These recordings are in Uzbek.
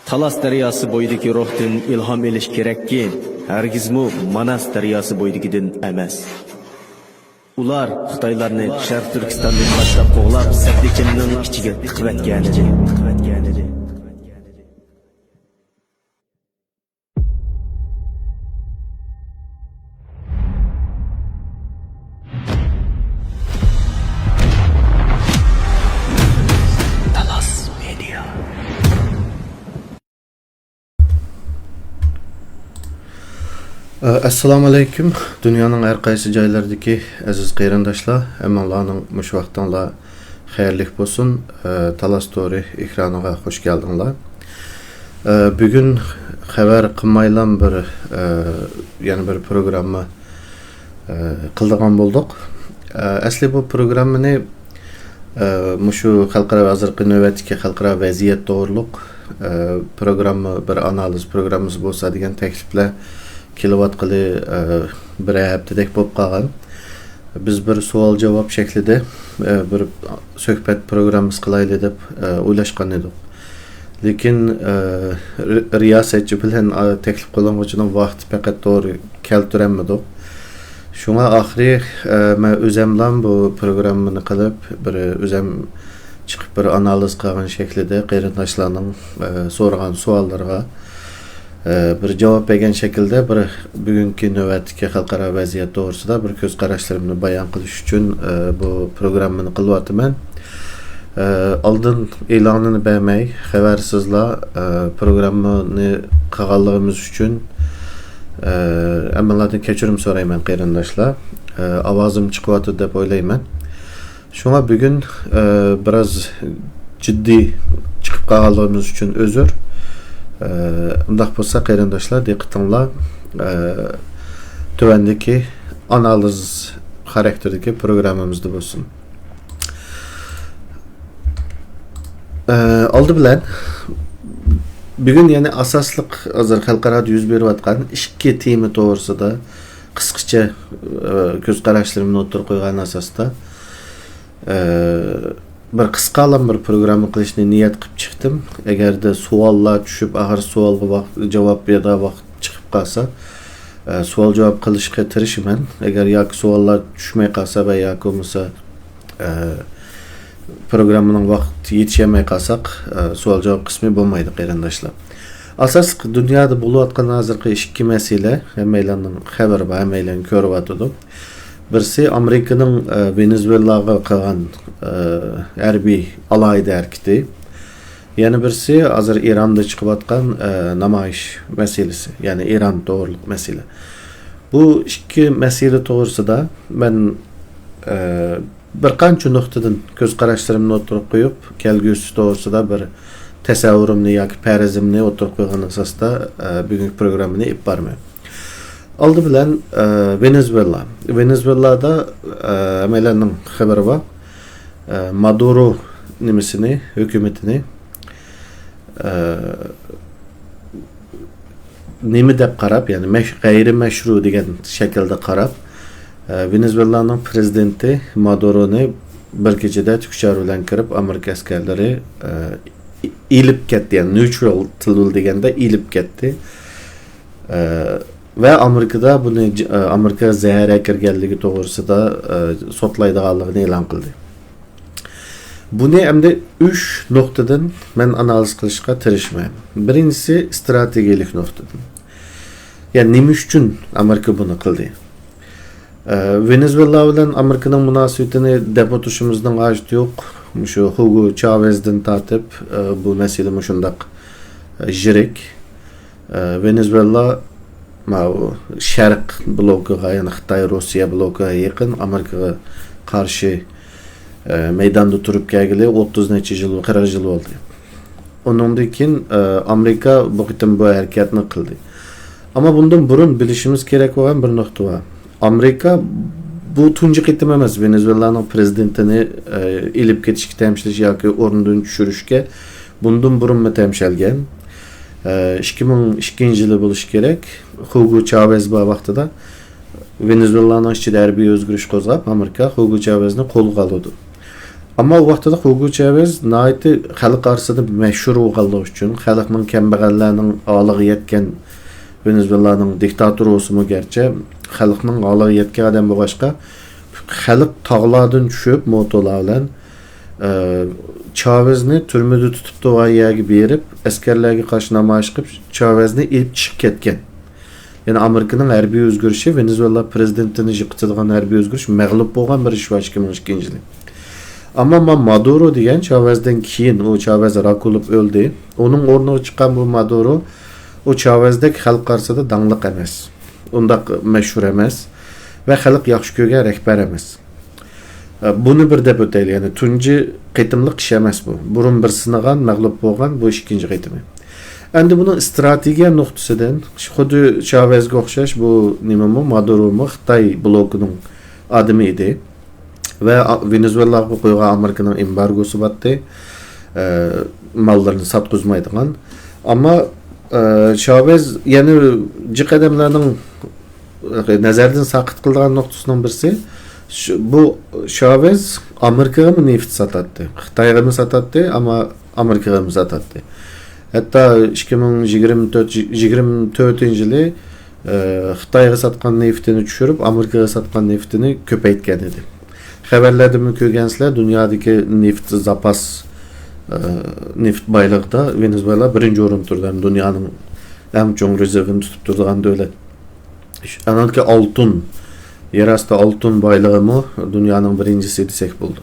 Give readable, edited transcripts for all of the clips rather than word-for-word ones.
Talas daryosi bo'yidagi ruhdan ilhom elish kerakki, hargizmi Manas daryosi bo'yidagidan emas. Ular Xitoylarni Sharq Turkistondan boshlab qo'g'lab, Saddiqinning ichiga tiqvatgan edi. Assalamu alaykum. Dünyanın her qaysı joylaridagi aziz qarindoshlar, hammalarning mush vaqtinglar xayrli bo'lsin. Talas Story ekraniga xush keldinglar. Bugun xabar qilmaylan yana bir programma qildigan bo'ldik. Asli bu programmani mushu xalqaro hozirgi navbatdagi xalqaro vaziyat to'g'riliq programma bir analiz programmasi bo'lsa degan takliflar kilovatqili bir haftadek bo'lib qolgan. Biz bir savol javob shaklida bir suhbat programmasi qilaylik deb o'ylashgan edik. Lekin riyosatchi bilan taklif qilganchining vaqti faqat to'g'ri keltirolmadik. Shunga oxiri men o'zimdan bu programmani qilib bir o'zim chiqib bir analiz qilgan shaklida qarindoshlarning so'ragan savollarga bir javob bergan shaklda bir bugungi navbatdagi xalqaro vaziyat to'g'risida bir ko'z qarashlarimni bayon qilish uchun bu programmani qilyapman. Oldin e'lonini bermay, xabarsizlar programmani qilganligimiz uchun hammalardan kechirim so'rayman qarindoshlar. Ovozim chiqyapti deb o'ylayman. Shunga bugun biroz jiddiy chiqib qolganligimiz uchun uzr. Undaq bo'lsa qarindoshlar diqqatinglar tuvandagi analiz xarakterdagi programmamizda bo'lsin. Oldi bilan bugun yana asosliq hozir xalqaro yuz berayotgan ikki tema to'g'risida qisqacha ko'z qarashlarimni o'tirib qo'ygan asosda bir qisqalan bir programma qilishni niyat qilib chiqdim. Agarda savollar tushib, axir savolga javob berda vaqt chiqib qolsa, savol javob qilishga tirishaman. Agar yoki savollar tushmay qolsa va yoki bo'lmasa programmaning vaqti yetishmay qolsak, savol javob qismi bo'lmaydi qarindoshlar. Asosiy dunyoda bo'layotgan hozirgi ikki masala hammalarning xabari bor, hammalar ko'ryapti. Birisi Amerika'nın Venezuela'ga qilgan harbiy alayda hareketi. Yani birisi hazır İran'da çıkıbatkan namoyish meselesi. Yani İran doğruluk mesele. Bu iki mesele to'g'risida ben bir qancha nuqtadan ko'z qarashlarimni o'tirib qo'yib, kelgusi to'g'risida bir tasavvurimni yoki farazimni o'tirib qo'ygan asosda bugungi programmani olib bormayman. Oldi bilan Venezuela. Venezuela'da amelerinin haberi var. Maduro nimisini, hükümetini nimi deb qarab, yani gayri meşru degan şekilde qarab, Venezuela'nın prezidenti Maduro'ni bir kechada tükchar bilan kirib, Amerika askarlari ilib ketdi, yani neutral til deganda ilib ketdi. Ve Amerika'da bunu Amerika zehre kirganligi to'g'risida sotlaydiganligini e'lon qildi. Buni hamda 3 nuqtadan men analiz qilishga tirishmayman. Birinchisi strategik nuqtadan. Yani nima uchun Amerika buni qildi? Venezuela bilan Amerikaning munosabatini deb o'tishimizning hojati yo'q. Shu Hugo Chavez'dan tortib bu masala shundaq yirik. Venezuela Şərq blokuga, yani Xitay, Rusiya blokuga yakın Amerika'ya karşı meydanda turup gelgili 30 neçə yıl, 40 yıl oldu. Onundan keyin Amerika bu qitim bu hareketini qildi. Ama bundan burun bilishimiz kerak olan bir nokta var. Amerika bu tunji qitim emas Venezuela'nın prezidentini ilib ketishga temshilish yoki o'rnidan tushirishga bundan burun mu temshelgan? 2002 yılı buluş gerek. Hugo Chavez bu vaqtida Venezuela'nın ichida harbiy o'zgarish qo'zg'ab, Amerika Hugo Chavez'ni qo'lga oldi. Ama o vaqtda Hugo Chavez naiti xalq arasida mashhur bo'lganligi uchun, xalqning kambag'allarning olig'i yetgan Venezuelaning diktatorosimi gerçi xalqning olig'i yetgan odam bo'lg'achqa xalq tog'lardan tushib motolar bilan Chavez'ni turmada tutib to'g'ayaga berib, askarlarga qarshi namoyish qilib, Chavez'ni ilib chiqib ketgan. Yani Amerika'nın harbiy o'zgarishi, Venezuela prezidentini yiqitadigan harbiy o'zgarish mag'lub bo'lgan bir ish va 2002-yil. Ama Maduro degan Chavez'den keyin o Chavez rak olup öldü. Onun o'rniga chiqqan bu Maduro o Chavez'dek xalq arasida dangliq emas. Undaq mashhur emas ve xalq yaxshi ko'rgan rahbar emas. Bunu bir deb o'taylik. Yani tunji qitimliq ish emas bu. Burun bir sinagan, mag'lub bo'lgan, bu ikkinchi qitimi. Endi buni strategiya nuqtasidan xuddi Chavezga o'xshash bu nimami Maduro'mi Xitoy blokining adimi edi. Ve Venezuela'ga qo'ygan Amerika'nın embargosu battı. Mallarını satqızmaydigan. Ama Chavez yani jiq adamlarning nazardan saqit qilgan nuqtasining birisi bu Chavez Amerikaga mı neft satadi? Xitoyga mı satadi ama Amerikaga mı satadi? Hatta 2024-yili Xitoyga satgan neftini tushirib, Amerikaga satgan neftini ko'paytgan edi. Haberlerde mi köygensizler dünyadaki neft zapas neft baylıqda Venezuela birinci orun turdan dünyanın en çok rezervini tutup durduğan devlet. Anadaki altın, yerastı altın baylığı mı dünyanın birincisi desek buldu.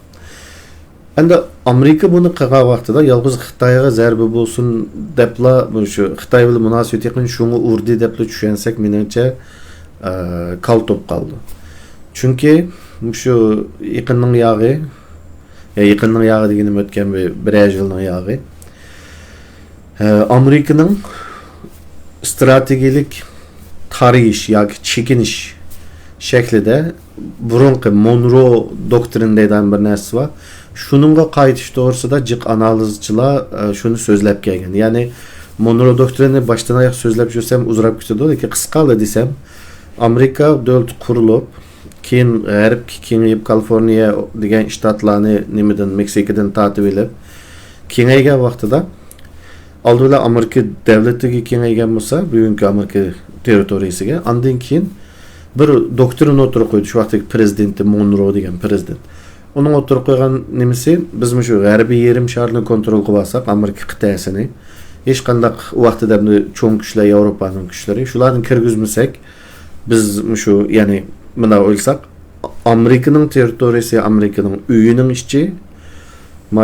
Endi Amerika bunu qilgan vaqtida yalnız Xitoyga zarba bo'lsin debla shu Xitoy bilan munosabat yaqin shuni urdi debla tushensek menimcha kal top qoldi. Çünkü şu yaqinning yağı, yaqinning yağı deganim o'tgan bir yilning yağı. Amerikaning strategik tarix yoki chekinish shaklida burunqi Monroe doktrinidagi bir narsa bor. Shuningga qaytish to'g'risida jiq analizchilar shuni so'zlab kelgan. Ya'ni Monroe doktrini boshdan oyoq so'zlab yursam uzrab ketadi, lekin qisqaldi desam, Amerika davlat qurilib keyin g'arb kengayib Kaliforniya degan shtatlarni nimadan Meksikadan tatib olib kengaygan vaqtida oldinda Amerika davlatiga kengaygan bo'lsa, bugungi Amerika territoriyasiga, undan keyin bir doktrin o'tirib qo'ydi shu vaqtdagi prezidenti Monroe degan prezident. Onun o'tirib qo'ygan nimasi biz shu g'arbiy yerim sharni kontrol qilib olsak, Amerika qit'asini hech qanday vaqtida cho'ng kuchlar, Yevropaning kuchlari, shularni kirgizmasak, biz shu ya'ni buna o'ylsak, Amerika'nın territoriyasi, Amerika'nın uyinin işçi,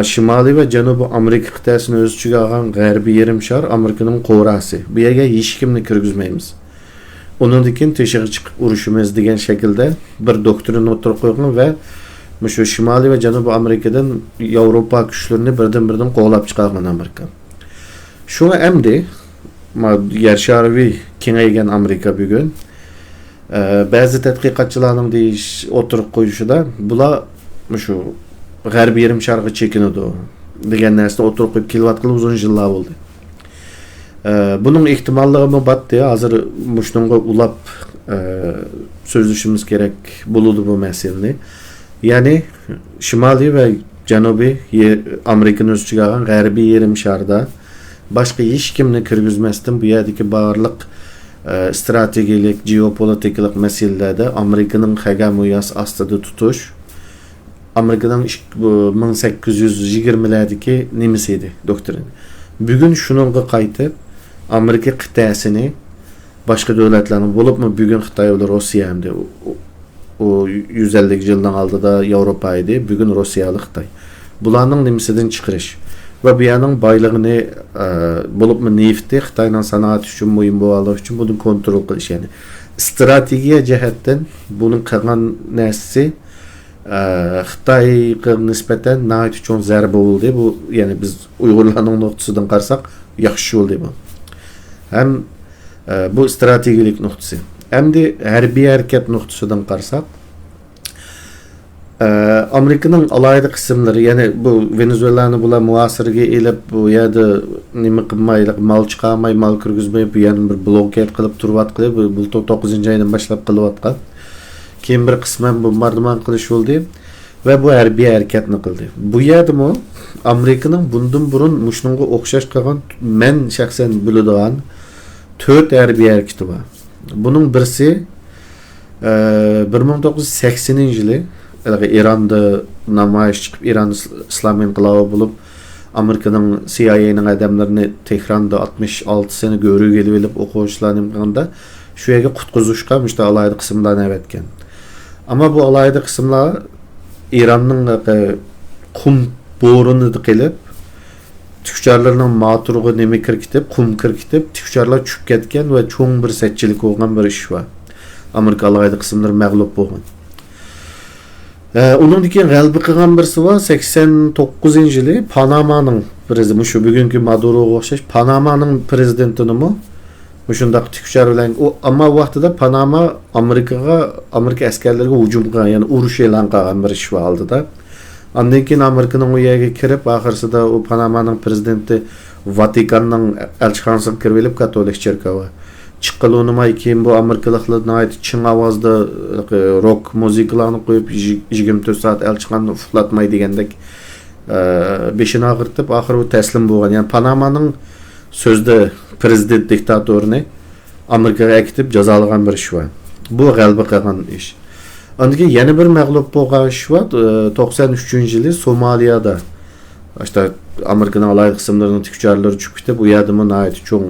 Şimali ve Janubi Amerika qit'asini o'z ichiga olgan g'arbiy yerim shar Amerika'nın qo'rasi. Bu yerga hech kimni kirgizmaymiz. Ondan keyin teshig'i chiqib urushimiz degan shaklda bir doktrin o'tirib qo'ygan ve shu Şimali ve Janubi Amerika'dan Yevropa kuchlarini birdan qo'g'lab chiqargan Amerika. Shuni endi yer shariviy kengaygan Amerika bugun bazı tadqiqotchilarning deyish o'tirib qo'yishida bular shu g'arbiy yarim sharga chekinadi degan narsani o'tirib qo'yib kelyotgan uzun yillar bo'ldi. Bunun ehtimolligimi batdi, hozir shunga ulab so'zlashimiz kerak bo'ladi bu masalani. Ya'ni Shimoliy va Janubiy Amerikani o'z ichiga olgan g'arbiy yarim sharda boshqa hech kimni kirgizmasdan bu yerdagi barliq strategik, geopolitik meselelerde Amerika'nın hegemoniyasi ostida tutuş, Amerika'nın 1820'lerdeki nimasi edi doktrin. Bugun shuningga qaytib Amerika qit'asini boshqa davlatlarning bo'libmi bugun Xitoy va Rossiya hamda o 150 yildan oldida Yevropa edi, bugun Rossiyalik Xitoy. Bularning nimasidan chiqarish ve bu yanın baylığını bulupmu nefti Xitoyning sanoat uchun muhim bo'lganligi uchun buni kontrol qilish, yani strategiya jihatdan bunun qilgan narsasi Xitoyga nisbatan nəhayət çox zərbə oldu. Bu yəni biz Uyg'urlarning nuqtasidan qarasak yaxshi oldu bu. Hem bu strategik nuqtasi. Hem de hərbiy hərəkət nuqtasidan qarasak Amerika'nın alaylı kısımları, yani bu Venezuela'nı bular muasirga elib bu yerda nima qilmaylik, mal chiqarmay, mal kirgizmay, bu yani bir blokad qilib turibdi. Bu 9-oydan boshlab qilyapti. Keyin bir qisman bombardimon qilish bo'ldi. ve bu harbiy harekatni qildi. Bu yerdimi Amerikaning bundan burun muşnunga o'xshash qilgan men shaxsan biladigan 4 harbiy harekati bor. Bunun birisi 1980-yili İran'da namoyish chiqib, İran islomiy inqilobi bo'lib, Amerikaning CIA'ning adamlarini Tehronda 66 sene görüv gelip elip o'quvchilarni imtihonda shu yerga qutqizishga işte alayda qismlarni avatgan. Ama bu alayda qismlar İran'ning qum bo'rini qilib, tükçarlarning motoriga nima kirkitib, qum kirkitib, tükçarlar tushib ketgan va cho'ng bir satchilik bo'lgan bir ish bor. Amerika alayda qismlar mag'lub bo'lgan. Onun diken g'alaba qilgan birisi var 89-yili Panama'nın prezidenti, şu bugünkü Maduro'ga o'xshash Panama'nın prezidentini mi? Şundaq tükçar bilan ama vaqtida Panama Amerika askarlariga hujum qilgan, yani urush e'lon qilgan bir ish oldi da. Ondan keyin Amerikaning u yerga kirib, oxirsida u Panama'nın prezidenti Vatikanning elchixonasiga kirib olib katolik cherkovi chiqqanini keyin bu Amerikaliklarning aytib chin ovozda rock muzikalarni qo'yib 24 soat elchixonni uxlatmay degandek beshini og'irtib oxiri u taslim bo'lgan. Yani Panama'ning sözde prezident diktatorini Amerikaga akitib jazolagan bir ish var. Bu g'alaba qilgan ish. Ondan yana bir mag'lub bo'lgan ish var. 93-yili Somaliyada işte Amerikaning alayda qismlarining tükçarlari tushib ketib, bu yerda nihoyat cho'ng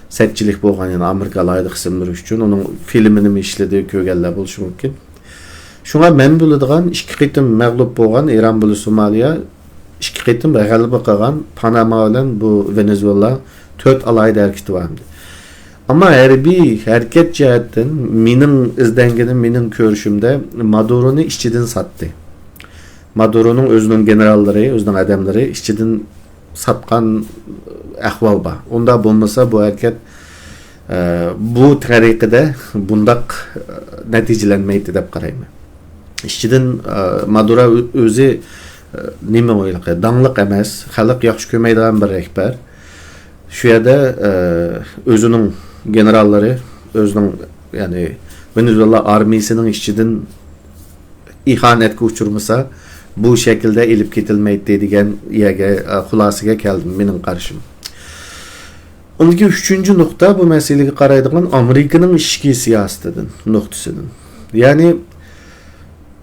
setçilik bo'lgan, yani Amerika alayda qismlari uchun onun filmini mi ishladi ko'rganlar bo'lishi mumkin. Shunga men biladigan ikki qitim mag'lub bo'lgan İran bilan Somaliya, ikki qitim g'alaba qilgan Panama bilan bu Venezuela 4 alayda hareketi vardı. Ama harbiy harakat jihatdan mening izlanganim, mening ko'rishimda Maduro'ni ishchidan satdi. Maduro'ning o'zining generallari, o'zining adamlari ishchidan satgan ahvol bor. Unda bo'lmasa bu harakat bu tariqada bundaq natijalanmaydi deb qarayman. İşçiden Maduro o'zi nima o'ylaydi? Dangliq emas, xalq yaxshi ko'rmaydigan bir rahbar. Şu yerda o'zining generallari, o'zining yani Venezuela armiyasining ishchidan ihanetga uchurmasa, bu şekilde elip ketilmeydi degan yerga xulosaga keldim mening qarashim. Ondaki üçüncü nokta bu meseleye qaraydigan Amerikaning ichki siyosatidan nuqtasidan. Yani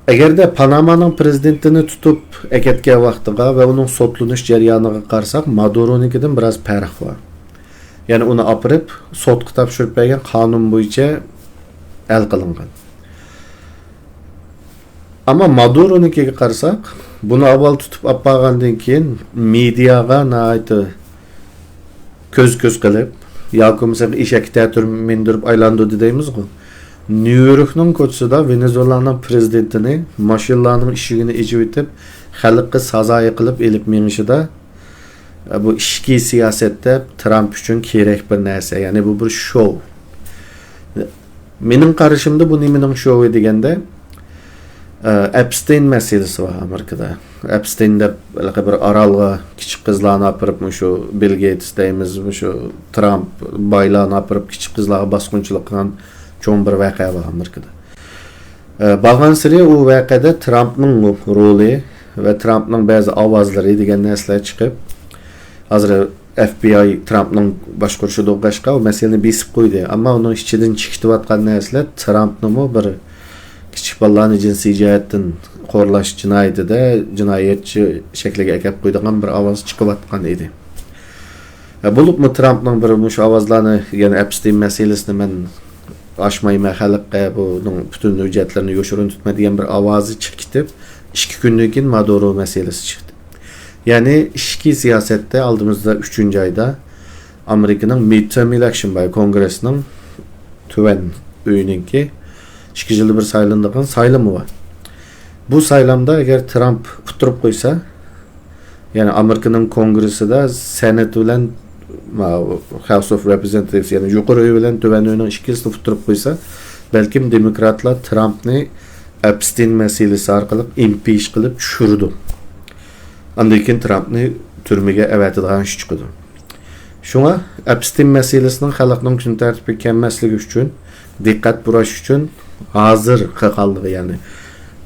agarda Panama'nın prezidentini tutup eketken vaqtiga ve onun sotlanish jarayoniga qarasak, Maduro'nikidan biraz farq var. Yani onu apırıp sotga topshirib bergan qonun bo'yicha el qilingan. Ama Maduro'nikiga qarasak, bunu avval tutup appagandan keyin mediaga naiti köz qilib, yoki mesela eshak ta'tir mindirib aylantirdi deymiz-ku. New York'ның ko'chasida Venezuela'nın prezidentini mashinalarning eshigini echib etib, xalqqa sazoyi qilib elib minishida bu ichki siyosatda Trump uchun kerak bir narsa. Yani bu bir show. Mening qarashimda bu nimaning showi deganda Epstein meselesi var Amerika'da. Epstein'de bir aralga kichik qizlarni apirib, şu Bill Gates deymiz, şu Trump baylarni apirib kichik qizlarga bosqinchilik qilgan cho'ng bir voqea var Amerika'da. Bag'an siri u voqeada Trump'ning roli ve Trump'ning ba'zi ovozlari degan narsalar chiqib, hozir FBI Trump'ning boshqarishida o'qishga o masalani besib qo'ydi. Ammo uning ichidan chiqayotgan narsalar Trump'ning bir kichik bolalarni jinsiy jihatdan qo'rlash jinoyatida jinoyatchi shakliga akab qo'ydigan bir ovoz chiqayotgan edi. Bo'libmi Trump'ning bir mush ovozlarni, ya'ni Epstein masalasini men aşmayma xalqqa bunun bütün hujjatlarini yo'shirin tutma degan bir ovozi chiqib ketib, 2 kundan keyin Maduro masalasi chiqdi. Yani ichki siyosatda oldimizda 3-oyda Amerikaning Midterm Election by Kongresining tuvan uyininki 2 yilda bir saylanadigan saylami var. Bu saylamda eğer Trump quturib qo'ysa, yani Amerikaning Kongresida Senat bilan House of Representatives, yani yuqori uy bilan tuvan uyining ikkisini quturib qo'ysa, balkim demokratlar Trumpni Epstein meselesi orqali impeach qilib tushirdi. Ondan keyin Trumpni turmaga avatadigan ish chiqdi. Shunga Epstein meselesining xalqning kun tartibga kelmasligi uchun, diqqat burash uchun hozir qilganligi, yani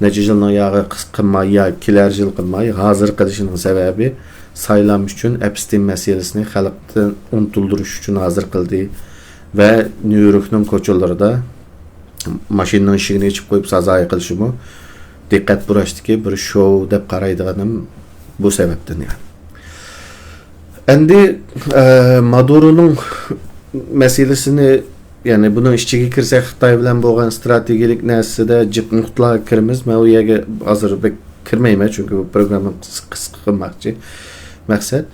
neçe yılın yağı qılmay ya keler yıl qılmay hazır qilishinin sebebi saylam üçün Epstein meselesini xalqdan unutuldirish üçün hazır qildi ve New York'un koçullarida maşinning eshigini ichib qo'yib sazoyi qilishimi diqqat burashdiki bir show deb qaraydiganim bu sebepten yani. Endi Maduro'nun meselesini yani bunun işçiga kirsek Xitoy bilan bo'lgan strategik narsasida jiq nuqtalarga kiramiz. Men u yerga hozir kirmayman çünkü bu programni qisqa qilmoqchi maqsad.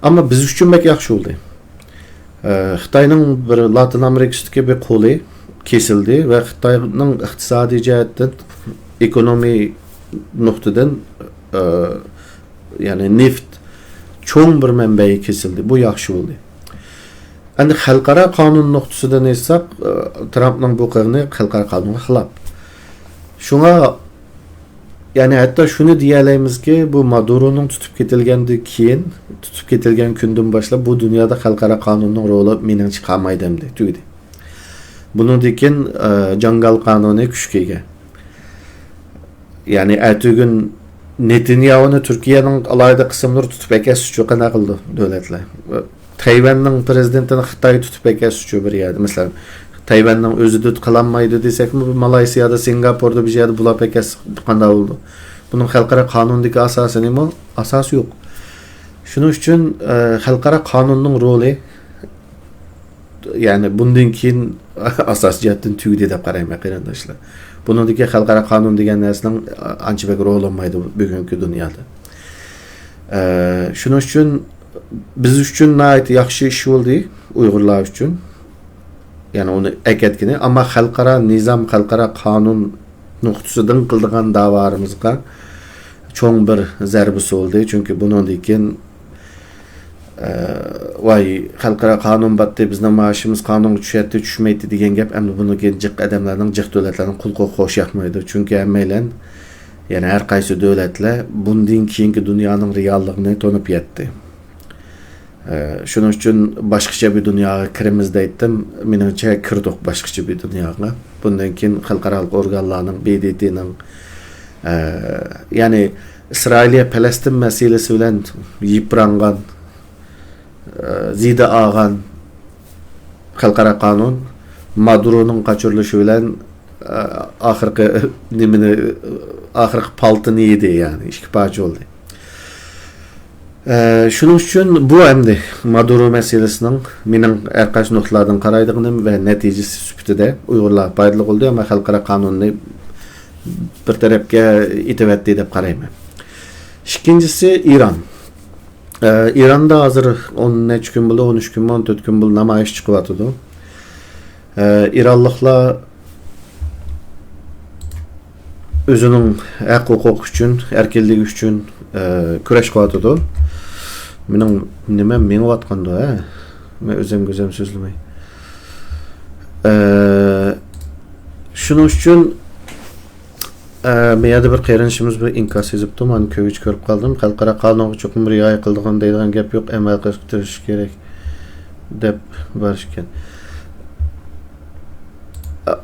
Ammo biz uchun bek yaxshi bo'ldi. Xitoyning bir Latin Amerikadagi bir qo'li kesildi ve Xitoyning iqtisodiy jihatdan ekonomiy nuqtadan yani neft çoğun bir mənbəyi kesildi. Bu yaxşı oldu. Endi xalqara qanun nuqtasidan etsaq, Trump'ның bu qilgani xalqara qanunga xilaf. Şuna yani hatta şunu diyelimizki bu Maduro'nun tutup ketilgen günden başlap bu dünyada xalqara qanunның rolu menen çıqamaydı demdi. Tüydi. Bunun dikin jangal kanunu küçük ega. Yani ertügün Netanyahu'nu Türkiye'nin alayda kısımları tutup eke suçu qana qıldı devletler. Tayvan'ın prezidentini Xitoy tutup eke suçu bir yerde. Mesela Tayvan'ın özü de kılanmaydı desek mi Malaysiyada, Singapur'da bir yerde bulap eke qanda oldu. Bunun xalqara kanundaki asası ne mi? Asası yok. Şunun için xalqara kanunun rolü yani bundan keyin asas jihatdan tüydi deb qarayman qarindoshlar. Buningdagi xalqaro qonun degan narsaning ancha bek rol olmaydi bugungi dunyoda. Shuning uchun biz uchun nihoyat yaxshi ish bo'ldi Uyg'urlar uchun. Yani onu eketgini ama xalqaro nizam, xalqaro qonun nuqtasidan qildigan da'vorimizga cho'ng bir zarbisi oldu. Çünkü buningdan keyin vay xalqaro qonun batdi bizning maaşımız qonunga tushyapti tushmaydi degan gap endi buni jiq odamlarning jiq davlatlarning qulqi qo'sh yoqmaydi chunki hammaylar yani har qaysi davlatlar bundan keyingi dunyoning realligini to'nib yetdi. Shuning uchun boshqacha bir dunyoga kiramiz deydim. Menimcha kirdik boshqacha bir dunyoga. Bundan keyin xalqaro organlarning BDT'ning yani İsrailiya Palestin meselesi bilan yıprangan zida ağan xalqaro qonun Maduro'nun qaçırılışı bilan ahirgi paltını yedi yani işki parça oldu. Şunun için bu endi Maduro meselesinin mening her qaysi nuqtalardan qaraydiganim ve neticesi süptide Uyg'urlar foydali oldu ama xalqaro qonunni bir tarafga itibatdi deb qarayman. İkincisi İran. İran'da hazır 13 gün buldu, 13 gün, 14 gün buldu namayış çıkıvatıdı. İranlıklar özünün hak hukuk için, erkellik için küreş kıvatıdı. Benim vatkandı ha. Ben özüm sözlemey. Şunun için meyada bir qeyrinishimiz bir inkas yazıptım. Hani köyüç görüp kaldım. Xalqaro qonunga cho'qim rioya qildigan deydigan gap yo'q. Amal qilish kerak deb barishgan.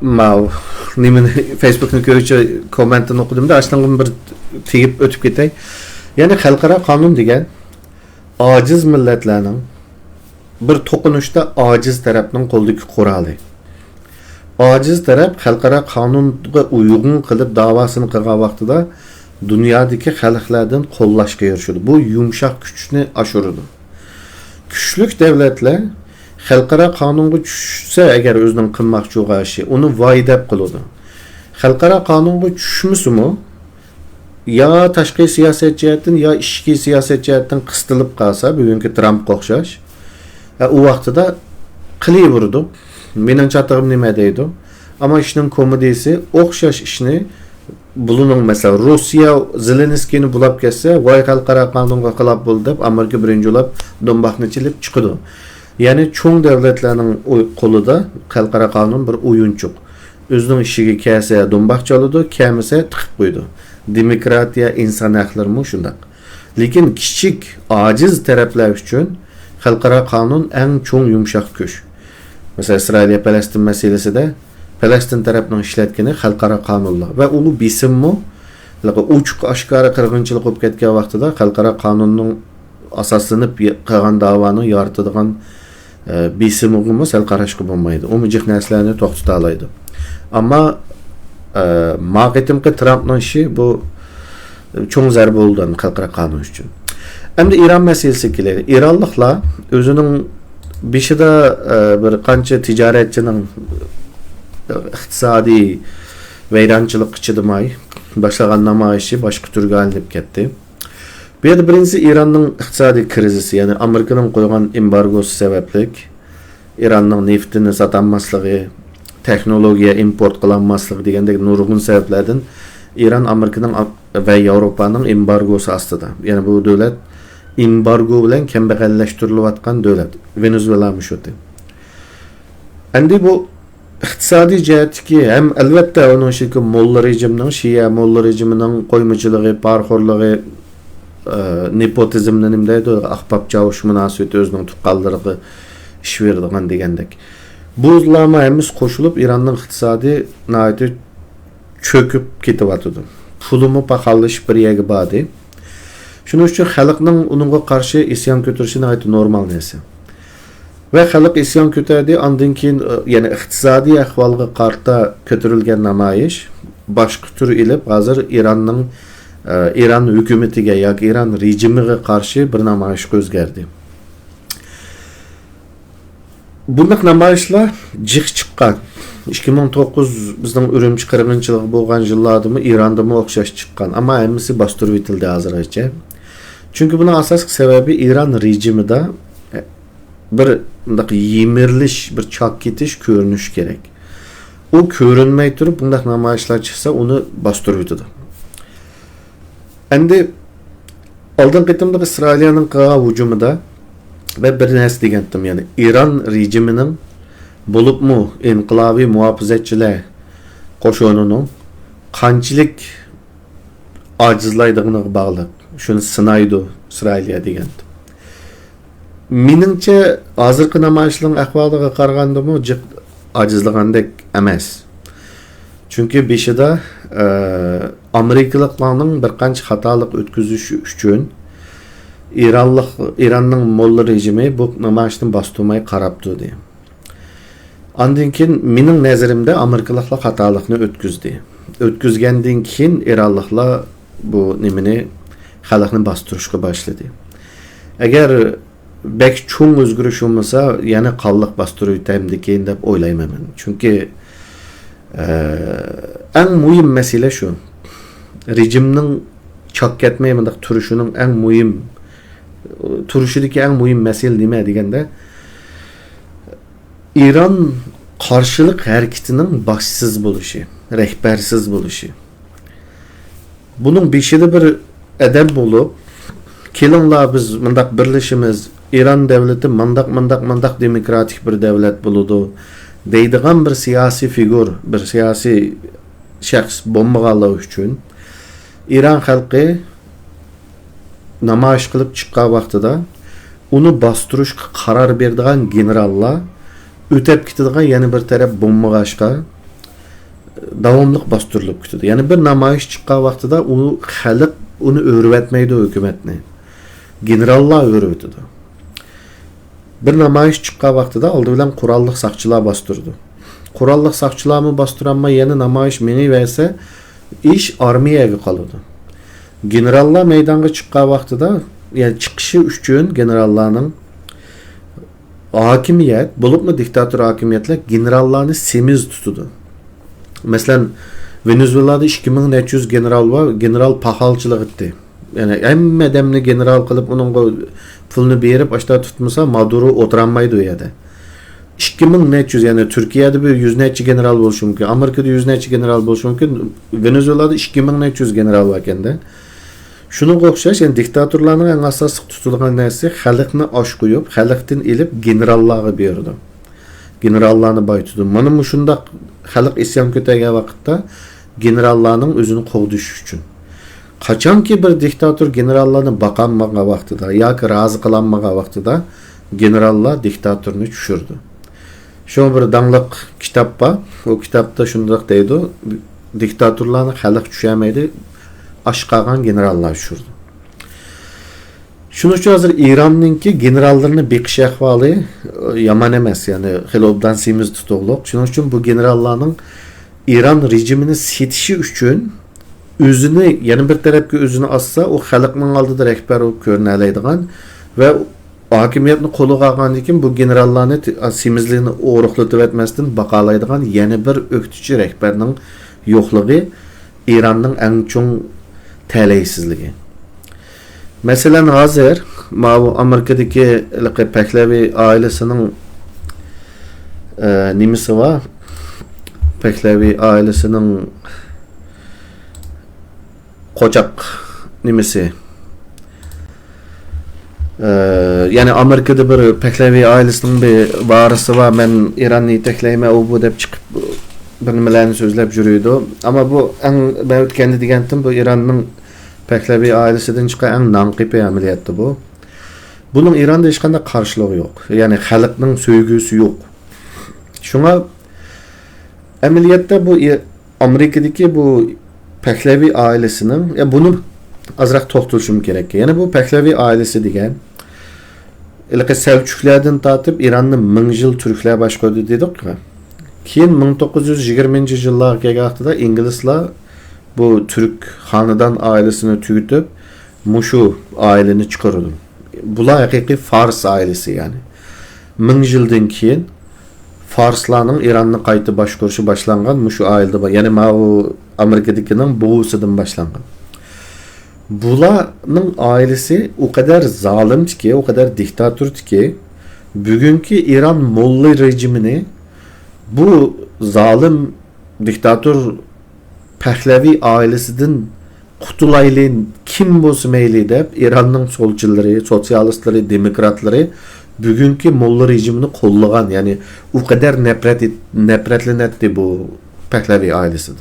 Mau nimani Facebook'ni ko'yicha kommentini o'qidimda ashdan bir tegib o'tib ketay. Ya'ni xalqaro qonun degan ojiz millatlarning bir to'qinishda ojiz tarafning qo'lidagi quroli. Aciz taraf xalqaro qonunga uygun qilib davasını qilgan vaqtida dunyodagi xalqlardan qo'llashga erishdi. Bu yumshoq kuchni oshirdi. Kuchlik davlatlar xalqaro qonunga tushsa agar o'zining qilmoqchi bo'lgan ishi uni voydab qiladi. Xalqaro qonunga tushmisimi ya tashqi siyosat jihatdan ya ichki siyosat jihatdan qistilib qolsa bugungi Trumpga o'xshash u vaqtida qilaverdi. Mening çatığım nima deydi? Ama işinin komedisi o'xshash ishni bulunun mesela Rusya Zelenskiyni bulab kelsa, voy xalqaro qonunga xilof bo'ldi deb Amerika birinchi bo'lib Donbassni chilib chiqdi. Ya'ni cho'ng davlatlarning qo'lida xalqaro qonun bir o'yinchoq. O'zining ishiga kelsa Donbass chaladi, kelmasa tiqib qo'ydi. Demokratiya, inson haqlari shunday. Lekin kichik, ojiz taraflar uchun xalqaro qonun eng cho'ng yumshoq kuch. Mesela İsrailiya Palestin meselesi de Palestin tarafından işletkini xalqaro qonunlar ve ulu bisim mi uçuk aşkara qirg'inchilik bo'lib ketgan vaqtida xalqaro qonunning asoslanib qilgan davoni yoritadigan besimig'imi sal qarashga bo'lmaydi. U mujih narsalarni to'xtata oladi. Ammo maqetimqi Trumpning ishi bu cho'ng zarba bo'ldi xalqaro qonun uchun. Endi İran meselesi keladi. İranliklar o'zining beshida bir qancha tijoratchining iqtisodiy vayronchilik chidamay başlagan namoyishi boshqa turga aylanib ketdi. Bu yerda birinchisi İranning iqtisodiy krizisi, ya'ni Amerikaning qo'ygan embargosi sababli İranning neftini sotilmasligi, texnologiya import qilinmasligi degandek nurg'un sabablardan İran Amerikaning va Yevropaning embargosi ostida. Ya'ni bu davlat embargo bilan kambag'allashtirilayotgan davlat. Venezuela mushuti. Endi bu iqtisodiy jihatdagi ham albatta uning shiki molla rejimining, Shia molla rejimining qo'ymachiligi, parxo'rligi, nepotizmni nima deydi, ahbab chavush munosabati o'zining tuqqanlariga ish beradigan degandek. Bu zlama hamiz qo'shilib İranning iqtisodiy nayati cho'kib ketyapti. Pulimi paxallashib bir yerga bordi. Shuning uchun xalqning uningga qarshi isyon ko'tarishi nayati normal narsa. Ve xalq isyon ko'tardi, ondan keyin ya'ni iqtisodiy ahvolga qarta ko'tarilgan namoyish boshqa tur ilib hozir İran hukumatiga yoki İran rejimiga qarshi bir namoyishga o'zgardi. Bunday namoyishlar jiq chiqqan. 2009 bizning Urumchi qirg'inchiligi bo'lgan yillardami İrandami o'xshash chiqqan, ammo hammasi bostirib etildi hozirgacha. Chunki buning asosiy sababi İran rejimida bir yemirlish, bir chak ketish ko'rinish kerak. O ko'rinmay turib bunday namoyishlar chiqsa, uni bostirib o'tadi. Endi oldin qitimda İsrailning qilgan hujumida ve bir narsa degandim, ya'ni İran rejimining bo'libmi inqilobiy muhofizatchilar qo'shinining qanchalik ojizlaydiganiga bog'liq. Shuni sinaydi İsrailga degandim. Meningcha hozirgi namoyishning ahvoliga qaragandimi ojizlagandek emas. Chunki beshida Amerikaliklarning bir qancha xatolik o'tkazish uchun İranning molla rejimi bu namoyishni bostirmay qarab turdi. Ondan keyin mening nazarimda Amerikaliklar xatolikni o'tkazdi. O'tkazgandan keyin İranliklar bu nimani xalqni bostirishga boshladi. Agar bek cho'ng o'zgarish bo'lmasa, yana qalliq bostirib o'tamdikin deb o'ylayman. Chunki eng muhim masala shu. Rejimning chok ketmay bunday turishining eng muhim turishidagi eng muhim masala nima deganda İran qarshilik harakatining boshsiz bo'lishi, rahbarsiz bo'lishi. Buning beshida bir adam bo'lib, kelinlar biz bunday birlashimiz, İran devleti mandak demokratik bir devlet buludu deydigan bir siyasi figur, bir siyasi şahs bo'lmaganligi uchun İran xalqi namoyish qilib chiqqan vaqtida uni bostirishga qaror berdigan generallar o'tib ketadigan yana bir taraf bo'lmag'ashqa davomli bostirilib ketadi. Ya'ni bir namoyish chiqqan vaqtida uni xalq uni o'rvatmaydi hukumatni. Generallar o'rvatadi. Bir namoyish chiqqan vaqtida oldi bilan qurolli saqchilar bostirdi. Qurolli saqchilarni bostiranma yana namoyish meni versa ish armiyaga qoladi. Generallar maydonga chiqqan vaqtida, ya'ni chiqishi uchun generallarning hokimiyat, bo'libmi diktator hokimiyatlar generallarni semiz tutadi. Masalan, Venezuelada 2400 general var, general pahalchilik etdi. Yani hamma adamni general qilib uningga pulni berib ashta tutmasa Maduro o'tiranmaydi u yerda. 2400, yani Turkiyada bir 100 necha general bo'lishi mumkin, Amerikada 100 necha general bo'lishi mumkin, Venezuelada 2400 general var ekanda. Shunga o'xshash, yani diktatorlarning eng asosiy tutilgan narsa xalqni osh qo'yib, xalqdan elib generallarga berdi. Generallarni boyitdi. Mana bu shundoq xalq isyon ko'targan vaqtda generallarning o'zini qovdish uchun. Qachonki bir diktator generallarni baqanmagan vaqtida yoki rozi qilinmagan vaqtida generallar diktatorni tushirdi. Shu bir dangliq kitob bor. O kitobda shundoq deydi, diktatorlarni xalq tushirmaydi, aşqagan generallar uçurdu. Şunun üçün hazır İran'ınki generallarını beqiş ahvalı yaman emas, yani xeyli obdan semiz tutuqluq. Şunun üçün bu generallarning İran rejimini setişi üçün özünü, yani bir tarafga özünü assa, o xalqning oldida rahbar bo'lib ko'rinalaydigan va hokimiyatni qo'liga olgandan keyin bu generallarni semizligini o'riqlatib etmasdan baqalaydigan yana bir o'qituvchi rahbarning yo'qligi İranning eng cho'ng talaysizligi. Mesela hazır bu Amerika'daki Pahlavi ailesinin nimisi var. Pahlavi ailesinin kocak nimisi. Yani Amerika'da bir Pahlavi ailesinin bir varisi var. Ben İran'ı itekleyime o bu dep çıkıp bilmelerini sözlep yürüyordu. Ama bu ben kendi digentim bu İran'ın Pahlavi ailesinden çıkan en nanqipi ameliyattı bu. Bunun İran'da hiç qanday karşılığı yok. Yani halkның söygüsü yok. Şuna ameliyatta bu Amerika'daki bu Pahlavi ailesinin, ya bunu azraq toxtuluşum gerek. Yani bu Pahlavi ailesi degen Selçuklardan tatip İran'ın 1000 yıl Türkler başqodu dedik ya. Keyin 1920 yıllarga kelganda İngilizlar bu Türk hanedan ailesini tüyütüp Muşu aileni çıkardı. Bular haqiqiy Fars ailesi yani. 1000 yıldan keyin Farslarning İranni qayta boshqarishi boshlangan Muşu ailede var. Yani o Amerika'dakining buğusidan boshlangan. Bularning ailesi o kadar zalimdi ki, o kadar diktatördi ki, bugünkü İran Molla rejimini bu zalim diktatör Pahlavi ailesinden qutulaylı kim bolsa meyli deb İran'ın solçuları, sosyalistleri, demokratları bugünkü Molla rejimini qo'llagan. Yani o kadar nefretlenetdi bu Pahlavi ailesi.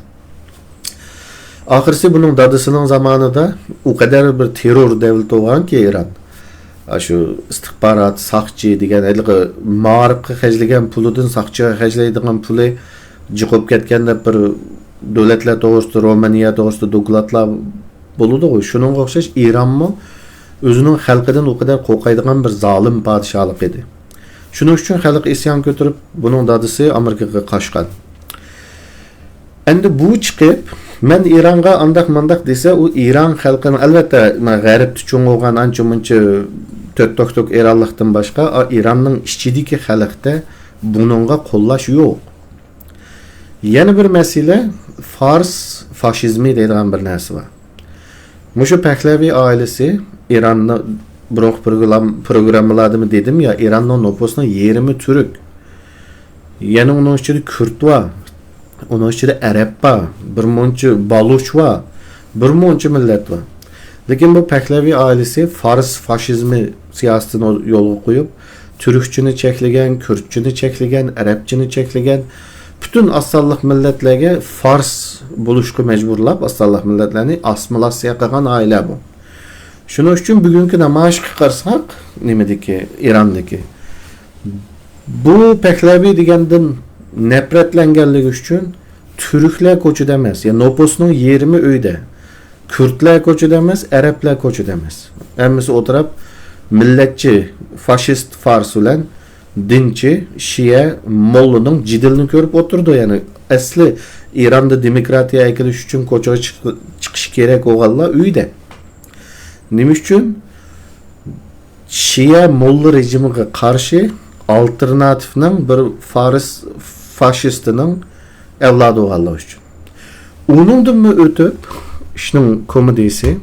Ahirisi bunun dadısının zamanında o kadar bir terör devleti olan ki İran. Şu istihbarat, sakçı degan ma'rifga hajlagan pulidan sakçıga hajlaydigan puli jiqib ketganda bir davlatlar to'g'risida, Romaniya to'g'risida dokladlar bo'ladi. Shunga o'xshash İranmi o'zining xalqidan o kadar qo'rqadigan bir zolim podshohlik edi. Shuning uchun xalq isyon ko'tarib buning dadisi Amerikaga qochgan. Endi bu chiqib men İran'a andak mandak desa, o İran xalqini albatta g'arbda cho'ng bo'lgan ancha muncha tok eronlikdan boshqa İranning ichidagi xalqda buningga qo'llash yo'q. Yana bir masala Fars faşizmi deydigan bir narsa var. Mushu Pahlavi ailesi İran'da biroq programmaladimi dedim ya, İranning nüfusuna 20 Türk. Yana onun içinde Kürt var. Onun içinde Arap var. Bir muncha Baluch var. Bir muncha millet var. Lekin bu Pahlavi ailesi Fars faşizmi siyasetini yo'lga qo'yib, Türkçini cheklagan, Kürtçini cheklagan, Arabchini cheklagan, bütün asalliq millatlarga Fars bo'lishga majburlab, asalliq millatlarni assimilyatsiya qilgan oila bu. Shuning uchun bugungi namoyishga qarasak, nimadagi İrandagi bu Pahlavi degandan nefretlenganligi uchun Türklar ko'chada emas, yani nüfusuning 20 uyda. Kürtler ko'chada emas, Arablar ko'chada emas. Hammasi o'tirib millatchi, faşist Fars bilan dinchi, Şia, Mollaning jidilini ko'rib o'tirdi. Yani asli İran'da demokratiya ekilish uchun ko'chaga chiqish kerak bo'lganlar uyda. Nima uchun? Şia Molla rejimiga qarshi alternativning bir Fars faşistining avlodi bo'lganlar uchun. Uningdan o'tib ishning komediyasi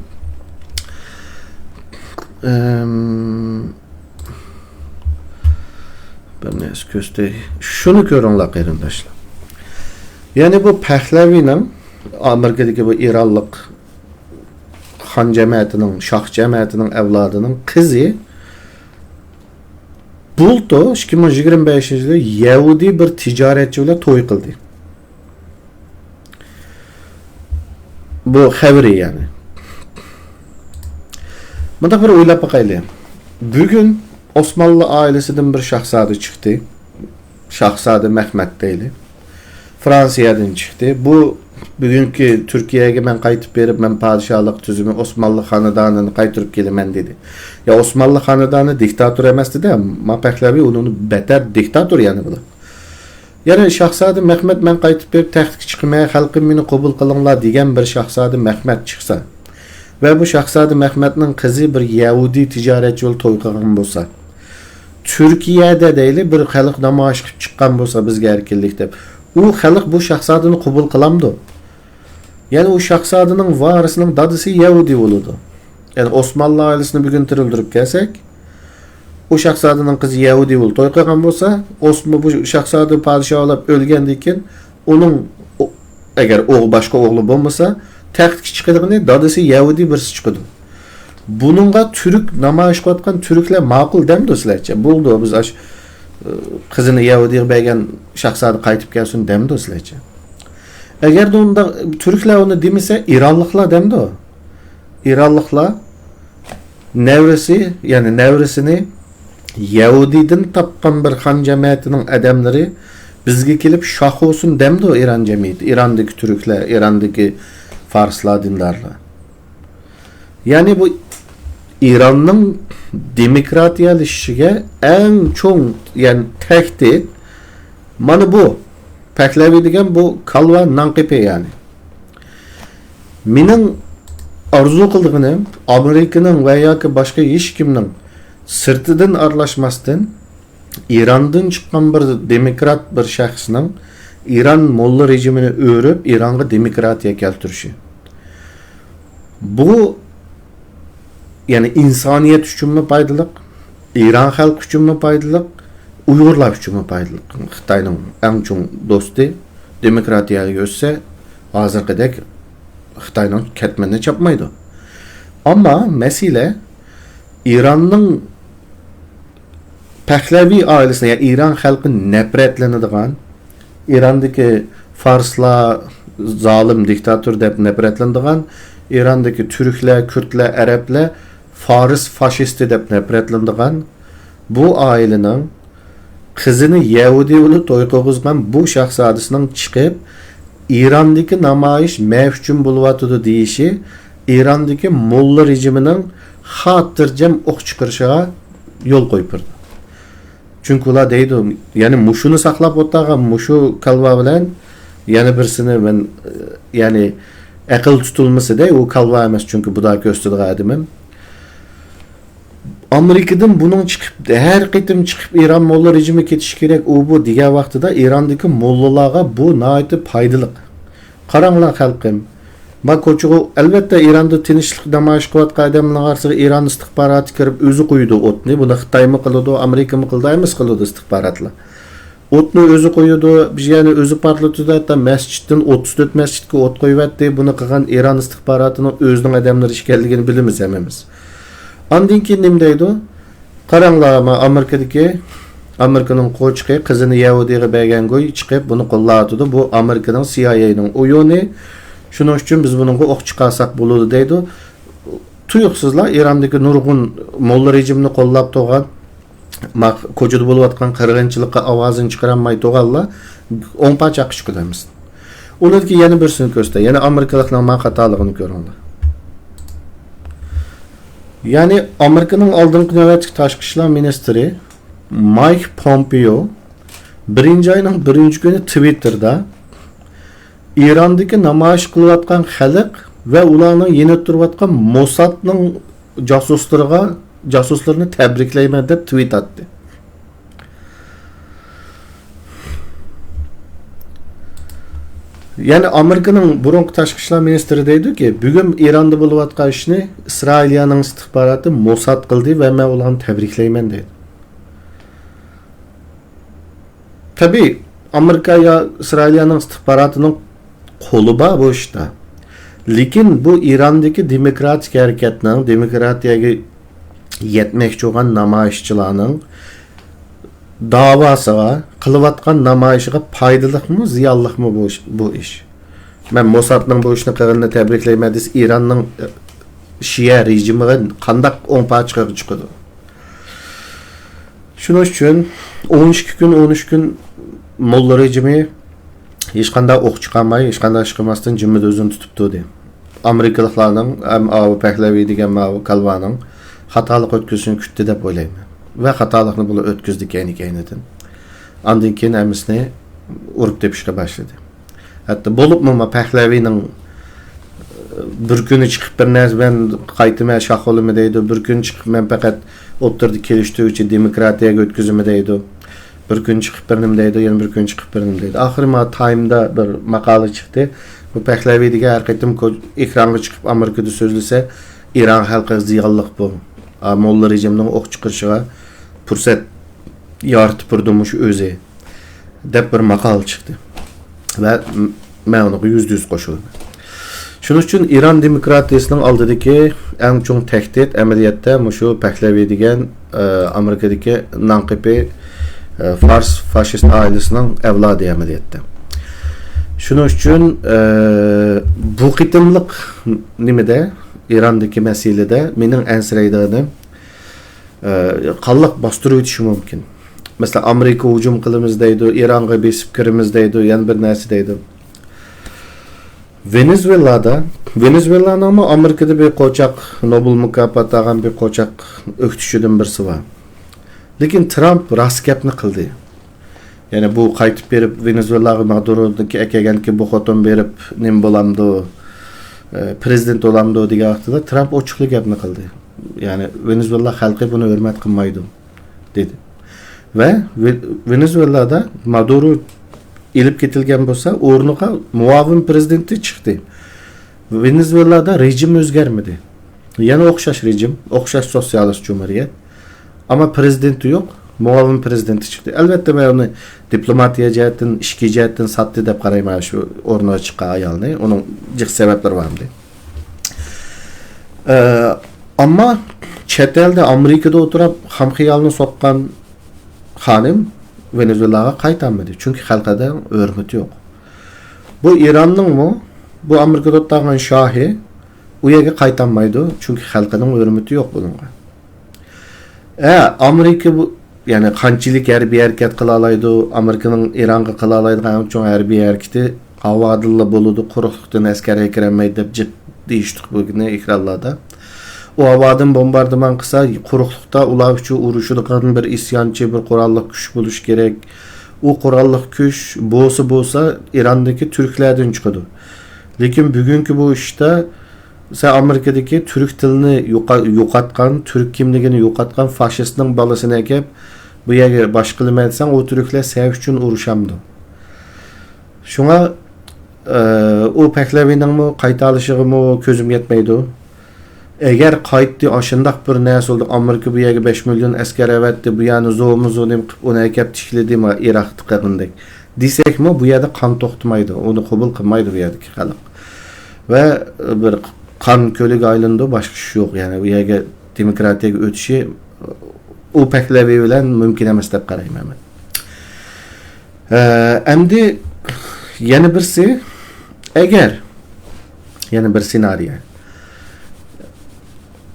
ben ne göster şunu ko'ringlar qarindoshlar. Yani bu Pahlavining Amerikadagi bu İranlik xon jamiyatining, shoh jamiyatining avlodining qizi bulto 2025-yilda Yahudi bir tijoratchi bilan to'y qildi. Bu xabari yani. Bunda bir o'ylab boqaylik. Bugun Osmanlı ailesinden bir şahzadı çıktı. Şahzadı Mehmet deyli. Fransa'dan çıktı. Bu bugünkü Türkiye'ye ben qaytıp berip ben padişahlık tüzümü Osmanlı hanedanını qaytırıp gelemen dedi. Ya Osmanlı hanedanı diktatör emasdi de Ma Pehlevi onu beter diktatör yani bu. Yani Şahzade Mehmet men qaytıp berip taxtga chiqmay xalqim meni qabul qilinglar degan bir Şahzade Mehmet chiqsa ve bu Şahzade Mehmet'nin kızı bir Yahudi ticaretçi yol to'y qilgan bo'lsa, Türkiye'de deyli bir xalq namoyish qilib chiqqan bo'lsa bizga erkinlik deb, u xalq bu Şahzadeni qabul qilamdi. Yani o Şahzadening varisining dadisi Yahudi bo'ladi. Yani Osmanlı ailesini bugün tirildirib kelsak, o Şahzadening qizi Yahudi bo'lib to'y qilgan bo'lsa, Osmanlı bu Şahzade padişah olib o'lgandan keyin onun eğer oğlu başka oğlu bo'lmasa, taxtga chiqadigan dadisi Yahudi birisi chiqadi. Bununla Türk namoyish qilayotgan Türkler ma'qul demdi sizlarcha. Bo'ldi biz qizini Yahudiga bergan Şahzade qaytib kelsin demdi sizlarcha. Eğer de onda Türkler onu demese İranlıklar demdi o. İranlıklar nevresi yani nevresini Yahudiden tapkan bir han cemiyetinin adamları bizge kelip şah olsun demdi o İran cemiyeti. İran'daki Türkler, İran'daki Farslar, dindarlar. Yani bu İran'ın demokratiyalışıga en çok yani tehdit mana bu. Pehlevi degan bu kalva nanqipe yani. Mening arzu qildiğim Amerika'nın veya ki başka hiç kimning sırtıdan aralashmasdan İran'dan çıkan bir demokrat bir şahsının İran molla rejimini örüp İran'a demokratiya keltirişi. Bu yani insaniyet üçün mü paydalık, İran halkı üçün mü paydalık, Uygurlar üçün mü paydalık. Xitayning en çok dostu demokratiyaga göçse hazırkıdek Xitayning ketmenini çapmaydı. Ama mesele İran'ın Pehlevi ailesine yani İran halkı nefretlenadigan, İran'daki Farslar zalim diktatör deb nefretlenadigan, İran'daki Türkler, Kürtler, Araplar Fars faşisti deb nefretlenadigan bu ailenin kızını Yahudi olup to'y qilgan bu Şahzadesining chiqib İran'daki namoyish mevhum bo'lyapti deyishi İran'daki molla rejimining xotirjam o'q chiqarishiga yo'l qo'yib turdi. Çünkü ular deydi, yani muşunu saqlab o'tgan muşu kalva bilan yana birisini ben yani aql tutulması de o kalva emas çünkü bu da gösterdiği adamım. Amerika'dan bunun çıkıp her qitim çıkıp İran molla rejimi ketiş gerek o bu diye vaqtida İran'daki mollalarga bu nayeti paydalık. Qaranglar xalqim. Bak koçuğu elbette İran'da tinchlik namoyish qilayotgan odamlar qarşısına İran istihbarati kirib o'zi qo'ydi o'tni. Buni Xitoy mi qiladi, Amerika mi qildi, emas qiladi istihbarotlar. O'tni o'zi qo'ydi, biz yani o'zi portlatdi, hatta masjiddan 34 masjidga o't qo'yibdi. Buni qilgan İran istihbarotining o'zining odamlari ekanligini bilamiz hammamiz. Ondan keyin nima deydi? Qaranglar, Amerika'nın qo'chqi qizini Yahudiga bergan go'y chiqib buni qo'llaydi. Bu Amerika'ning CIA'ning o'yini. Şunun için biz bununla o'q chiqarsak bo'ladi deydi. Tuyuqsizlar İran'daki nurg'un molla rejimini qo'llab turgan, ko'chada bo'layotgan qirg'inchilikqa ovozini chiqarmay turganlar 10 parcha chiqadimiz. Ularga yana birsini ko'rsatdi. Yana Amerikaliklarning maqataligini ko'ringlar. Yani Amerika'nın oldingi navbatchi tashqi ishlar ministri Mike Pompeo 1-ayning 1-kuni Twitter'da İran'daki namoyish qilayotgan xalq ve ularning yenib turayotgan Mossadning jasuslarini tabriklayman deb tweet atdi. Yani Amerika'nın burungi tashqi ishlar ministri deydi ki bugün İran'da bo'layotgan ishni İsrailning istihbaroti Mossad qildi ve men ularni tabriklayman deydi. Tabii Amerika ya İsrailning istihbarotining qo'li bor bu ishda. Lekin bu İran'daki demokratik hareketning, demokratiyaga yetmoqchi bo'lgan namoyishchilarning davosiga, qilayotgan namoyishiga foydaliqmi, ziyonliqmi bu ish? Men Mossadning bu ishni qilganini tabriklayman desa, İran'ning Shia rejimiga qanday 10 parcha chiqadi? Shuning uchun 13 kun molla rejimi hech qanday o'q chiqarmay, hech qanday ish qilmasdan jimida o'zini tutibdi dedi. Amerikaliklarning ham Abu Pahlavi degan Abu Kalvaning xatolik o'tkazishini kutdi deb o'ylayman. Va xatolikni bular o'tkazdi keynidan. Ondan keyin amisni urib tepishga boshladi. Hatto bo'libmi Pahlavining bir kuni chiqib bir narsa ben qaytmay shahvolimi deydi, bir kun chiqib men faqat o'tirdi kelishtiruvchi demokratiyaga o'tkazimi deydi. Bir kun chiqib bir nim deydi, yana bir kun chiqib bir nim deydi. Oxiri ma Time'da bir maqola chiqdi. Bu Pahlavi degan har qaytim ekranga chiqib Amerikada so'zlasa, Iran xalqi ziyonliq bu. Molla rejimining o'q chiqarishiga fursat yaratib turmuş o'zi deb bir maqola chiqdi. Va men uni %100 qo'shilaman. Shuning uchun Iran demokratiyasining oldidagi eng chong tahdid amaliyotda shu Pahlavi degan Amerikadagi nanqipi Fars faşist ailesining avlodi amaliyotda. Shuning uchun bu qitimliq nimada İran'daki meselede mening ansiraydiganim qanlaq bostırib o'tishi mumkin. Mesela Amerika hujum qilamiz deydi, İran'a besib kiramiz deydi, yana bir narsa deydi. Venezuela'nın ama Amerika'da bir qo'chaq Nobel mukofoti olgan bir qo'chaq o'qituvchidan birisi var. Lekin Trump rost gapni qildi. Yani bu qaytib berib Venezuela'ga Maduro'daki akaganki bu xotin berib nim bo'lamdi, prezident olamdi degan vaqtida Trump ochiqlik gapni qildi. Yani Venezuela xalqi buni hurmat qilmaydi dedi. Ve Venezuela'da Maduro ilib ketilgan bo'lsa, o'rniga muavin prezidenti chiqdi. Venezuela'da rejim o'zgarmadi. Yana o'xshash rejim, o'xshash sotsialist cumhuriyet. Ama prezidenti yo'q, muavin prezidenti chiqdi. Albatta men uni diplomatiya jihatdan, ishki jihatdan satdi deb qarayman shu o'rniga chiqqan ayolni. Uning jiq sabablari bordi. Ama chet elda Amerikada o'tirib hamxiyolni soqqan xonim Venezuela'ga qaytolmadi. Çünkü xalqada hurmat yo'q. Bu İran'ning bu Amerikada o'tirgan shohi u yerga qaytolmaydi. Çünkü xalqining hurmati yo'q bunga. Amerika bu yani qanchalik harbiy harakat qila oladi, Amerikaning Iran'ga qila oladigan cho'ng harbiy harakati avadilla bo'ladi, quruqlikdan askar kirolmaydi deb deyishdik bugün ekranlarda. O avadın bombardıman qilsa, quruqlikda ular uchun urushadigan bir isyonchi, bir qurolli kuch bo'lish kerak. O qurolli kuch bo'lsa İran'daki Türklerden chiqadi. Lekin bugungi bu ishda sen Amerikadaki Türk tilini yo'qotgan, Türk kimligini yo'qotgan faşistning balasini akab bu yerga bosh qilmaysan, o Türkler sen uchun urushamdi. Shunga o Pahlavining qayta olishiga ko'zim yetmaydi. Eğer qaytdi aşındaq bir narsa oldu, Amerika bu yerga 5 milyon askar avatdi, bu yani zo'muz deb uni akab tikledi mi Iroqda qilgandek. Desekmi bu yerda qon to'xtamaydi, uni qabul qilmaydi bu yerdagi xalq. Va bir qon ko'lik aylandi, boshqa ish yo'q. Yani bu yerga demokratiyaga o'tishi u Pahlavi bilan mumkin emas deb qarayman men. Endi yana birsi, agar yana bir senariy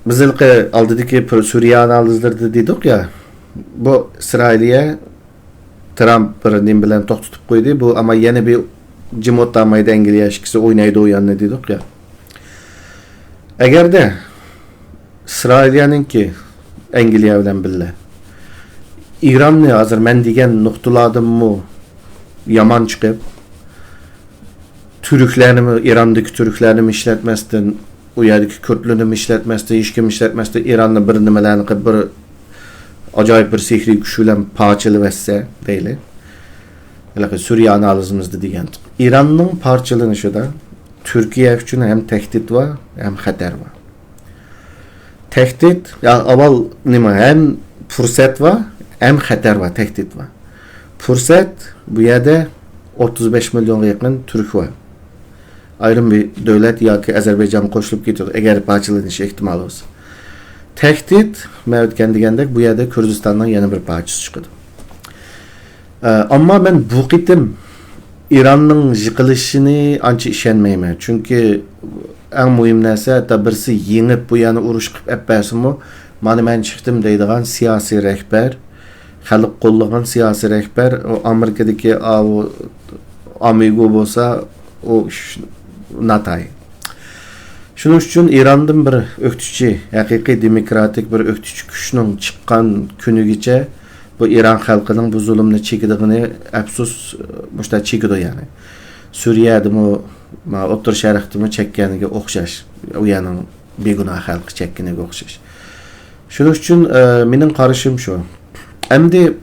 biz ilk aldidagi Suriye analizlerinde dedik ya, bu İsrail'e Trump bir nim bilan to'xtatib qo'ydi. Bu ama yeni bir jimot olmaydi, Angliya ishkisi o'ynaydi o yanına dedik ya. Eğer de İsrail'ninki Angliya bilan birga İran'ni hozir men degan nuqtalardanmi yomon chiqib, Türklerini, İran'daki Türklerini ishlatmasdan, u yerdagi Kürtlarni ishlatmasdan, hech kim ishlatmasdan İran'ni bir nimalarni qilib bir ajoyib bir sehriy kuch bilan parchalavassa deyli. Ya'ni Suriye analizimizda degan. İran'ning parchalanishida Türkiye uchun ham tahdid va ham xatar va. Tahdid, yani avval nima ham fursat va ham xatar va tahdid va. Fursat bu yerda 35 milyonga yaqin Türk var. Ayrım bir devlet ya ki Azerbaycan qo'shilib ketadi eğer parchalanishi ehtimoli olsa. Tahdid mevcut degandek bu yerda Kurdistondan yana bir parchasi chiqadi. Ama ben bu qitim İran'ning yiqilishini ancha ishonmayman. Chunki eng muhim narsa hatta birisi yengib bu yana urush qilib apasimi, mana men chiqdim deydigan siyosiy rahbar, xalq qo'llagan siyosiy rahbar, Amerikadagi amigo bo'lsa, o natay. Şunun üçün İran'dan bir öktüçü, haqiqiy demokratik bir öktüçü güçnün çıqqan günügece bu İran halkının bu zulümni çekidigini afsus muşta çekidi yani. Suriye'dimi, O'rta Sharqdimi çekkeniga o'xshash, u yana begunoh xalq chekkeniga o'xshash. Şunun üçün mening qarashim shu. Endi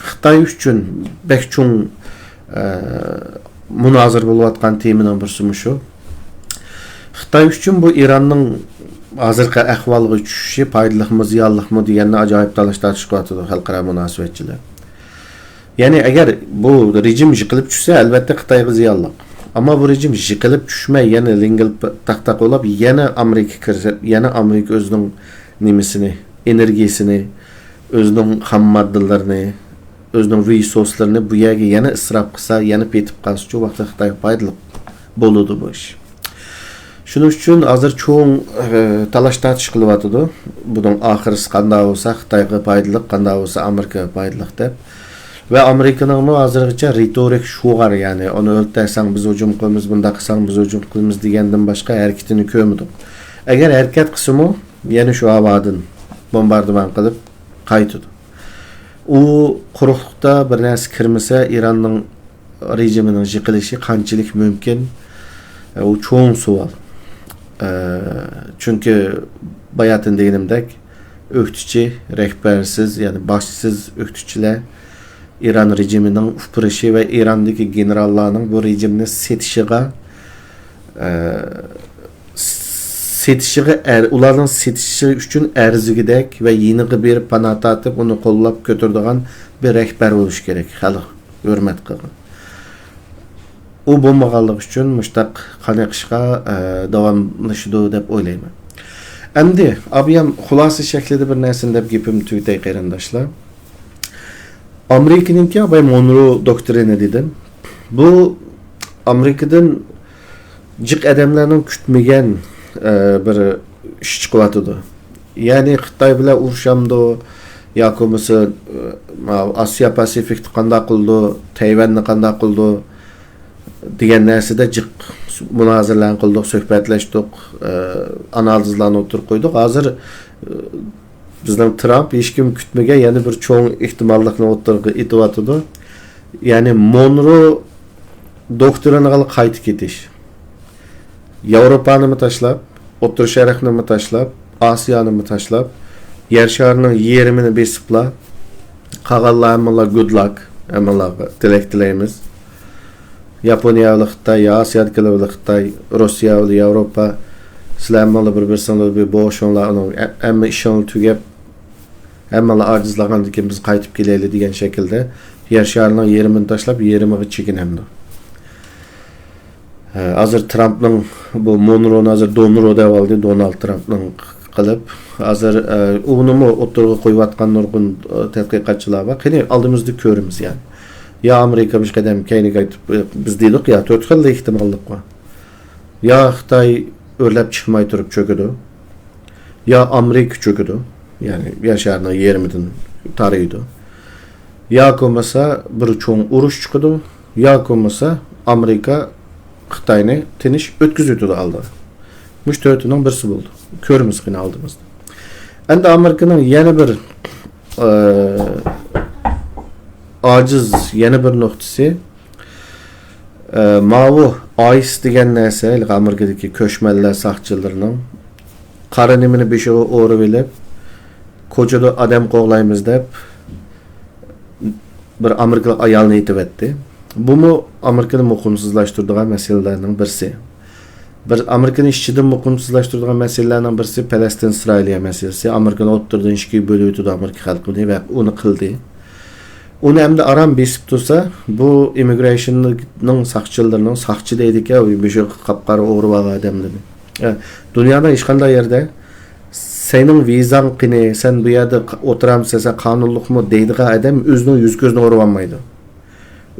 Xitoy uchun bek cho'ng munozir bo'layotgan temaning birisi shu. Xitoy uchun bu İranning hozirgi ahvolga tushishi foydalimi, ziyonlimi deganni ajoyib talash tartishib xalqaro munosabatchilar. Ya'ni agar bu rejim yiqilib tushsa, albatta Xitoyga ziyonli. Ama bu rejim yiqilib tushmay, yana lengil taqtaq olib, yana Amerika kirsa, yana Amerika o'zining nimasini, energiyasini, o'zining ham moddalarini, o'zining resurslarini bu yerga yana isrof qilsa, yana petib qolsa, shu vaqtda Xitoy foydali bo'ladi bu ish. Şunun üçün hazır çoğun talaş tartış qılıvatıdı. Bunun ahirisi qanday olsa Xitoyga foydali, qanday olsa Amerikaga foydali deb. Ve Amerikanın hazırgacha retorik şu var yani. Onu öldürsen biz hücum qilamiz, bunda qilsang biz hücum qilamiz degenden başqa hareketini ko'rmadik. Eğer hareket qisimi yana shu havodan bombardıman qilib qaytadi. U quruqlikda bir narsa kirmasa İranning rejimining yiqilishi qanchalik mumkin? O çoğun sual. Çünkü bayatın deganimdek öktüçü, rehbersiz yani başsız öktüçüler İran rejiminin ufpırışı ve İran'daki generallarının bu rejimini ularning setişi üçün erzigidek ve yeniği bir panat atıp onu qollab götürdüğün bir rehber oluş gerek. Xalq hürmet qilgan. O bo'lmaganligi uchun mushtaq qaniqishga davomlashadi deb o'ylayman. Endi abiyam xulosa shaklida bir narsani deb gapim tugay qarindoshlar. Amerikaninki abay Monroe doktrini dedim. Bu Amerikadan jiq adamlarning kutmagan bir ish chiqyotdi. Ya'ni Xitoy bilan urushamdi yoki bo'lmasa Osiyo Pasifikni qanday qildi, Tayvanni qanday qildi degan narsada jiq munozaralarni qildik, suhbatlashdik, analizlarni o'tirib qo'ydik. Hozir bizning Trump hech kim kutmagan yana bir cho'ng ehtimollikni o'tirib etyapti. Ya'ni Monroe doktrinaga qaytib ketish. Yevropani tashlab, O'rta Sharqni tashlab, Osiyoni tashlab, yer sharining yerimini besiblar. Qolganlarga good luck, hammalarga tilak tilaymiz. Yaponiya bilan Xitoy, Osiyo bilan Xitoy, Rossiya bilan Yevropa sizlarga bir-birsinglar bir bo'shonlarni hamma ishni tugab hammalar ajizlagandan keyin biz qaytib kelaylik degan shaklda yer sharining yerimini tashlab, yerimiga chekinamdi. Hozir Trumpning bu Monroe'ni hozir Donroe deb oldi, Donald Trumpning qilib, hozir unimi o'tirg'i qo'yayotgan nurg'un tadqiqotchilar bor. Qani oldimizda ko'ramiz yani. Ya Amerika bir qadam keyniga biz deylik ya 4 xil ehtimollik bor. Ya Xitoy o'rlab chiqmay turib cho'kadi. Ya Amerika cho'kadi. Yani yasharni yerimidan taraydi. Ya bo'lmasa bir cho'ng urush chiqadi, ya bo'lmasa Amerika Xitoyni tinish o'tkazadi aldı. Mush to'rtining birisi bo'ldi. Ko'rimiz qani oldimizda. Endi Amerikaning yana bir aciz yana bir noktası mavu AIS degan narsa Amerikadagi ko'chmanlar saqchilarning qaranimini beshiga o'rib elib ko'chada odam qo'g'laymiz deb bir Amerikalik ayolni aytib etdi. Bu mu Amerikani muqimsizlashtiradigan masalalarning birisi. Bir Amerikani ishchidan muqimsizlashtiradigan masalalarning birisi Falastin-Isroiliya masalasi. Amerikani o'ttirdan ishga bo'lib o'tdi Amerika xalqini va uni qildi. Onu hem de aram besip tursa, bu immigration'ның saqchilarının saqchi deydik ya, bir şey qapqara o'g'ribaga adamlarni. Dünyada hech qanday yerda senin vizan qini, sen bu yerda o'tiramsan, sen qonunliqmi deydigan adam o'zining yuz ko'zini o'rib olmaydi.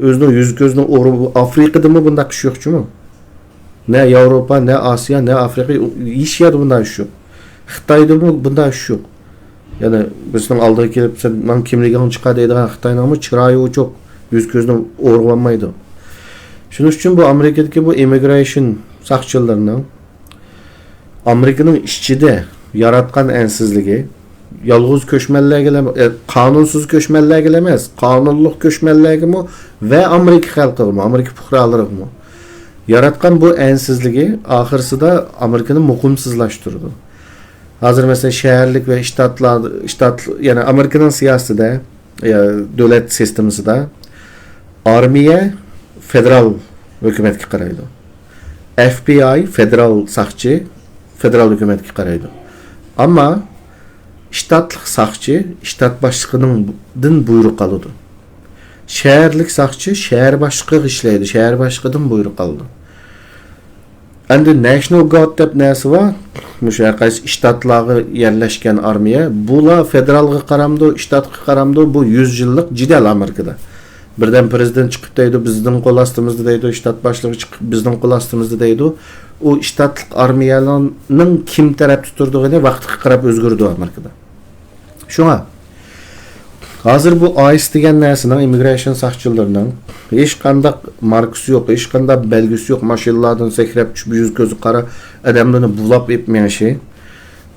O'zining yuz ko'zini o'rib Afrikadami bunday ish yo'qchimi? Ne Yevropa, ne Osiyo, ne Afrika hech yerda bunday ish yo'q. Xitoydami bunday ish yo'q. Yani bizning oldiga kelib sen men kimligimni chiqar deydigan Xitoyning chiroyi çok yüz ko'zini o'rg'lanmaydi. Şunun için bu Amerika'daki bu immigration sakçılarının Amerika'nın işçide yaratkan ensizligi, yalğız köşmelliğe gelemez, kanunsuz köşmelliğe gelemez, kanunluk köşmelliğe mi ve Amerika halkı mı, Amerika fuqaraları mı? Yaratkan bu ensizligi ahırsı da Amerika'nın mukumsuzlaştırdı. Hazır mesela şehirlik ve ştat yani Amerika'nın siyaseti devlet sistemisi de armiye federal hükümetki qaraydı. FBI federal sakçı federal hükümetki qaraydı. Ama ştatlık sakçı ştat başlığının buyruk alıdı. Şehirlik sakçı şehir başlığı işleydi. Şehir başlığının buyruk aldı. Endi National Guard dep näsi var? Muşa qaysi ştatlağı yerleşken armiya, bula federalga qaramdı, ştatga qaramdı, bu 100 yıllık cidel Amerikada. Birden prezident çıkıp deydi, bizden kol astımızda deydi, ştat başlığı çıkıp bizden kol astımızda deydi. O ştatlık armiyalarının kim taraf tuturduğunu vaqtga qarab özgürdü Amerikada. Şuna hazır bu AIS degan narsaning immigration saqchilarining hech qanday markasi yo'q, hech qanday belgisi yo'q, mashinalardan sakrab tushib yuz ko'zi qara odamlarni bulab etmayishi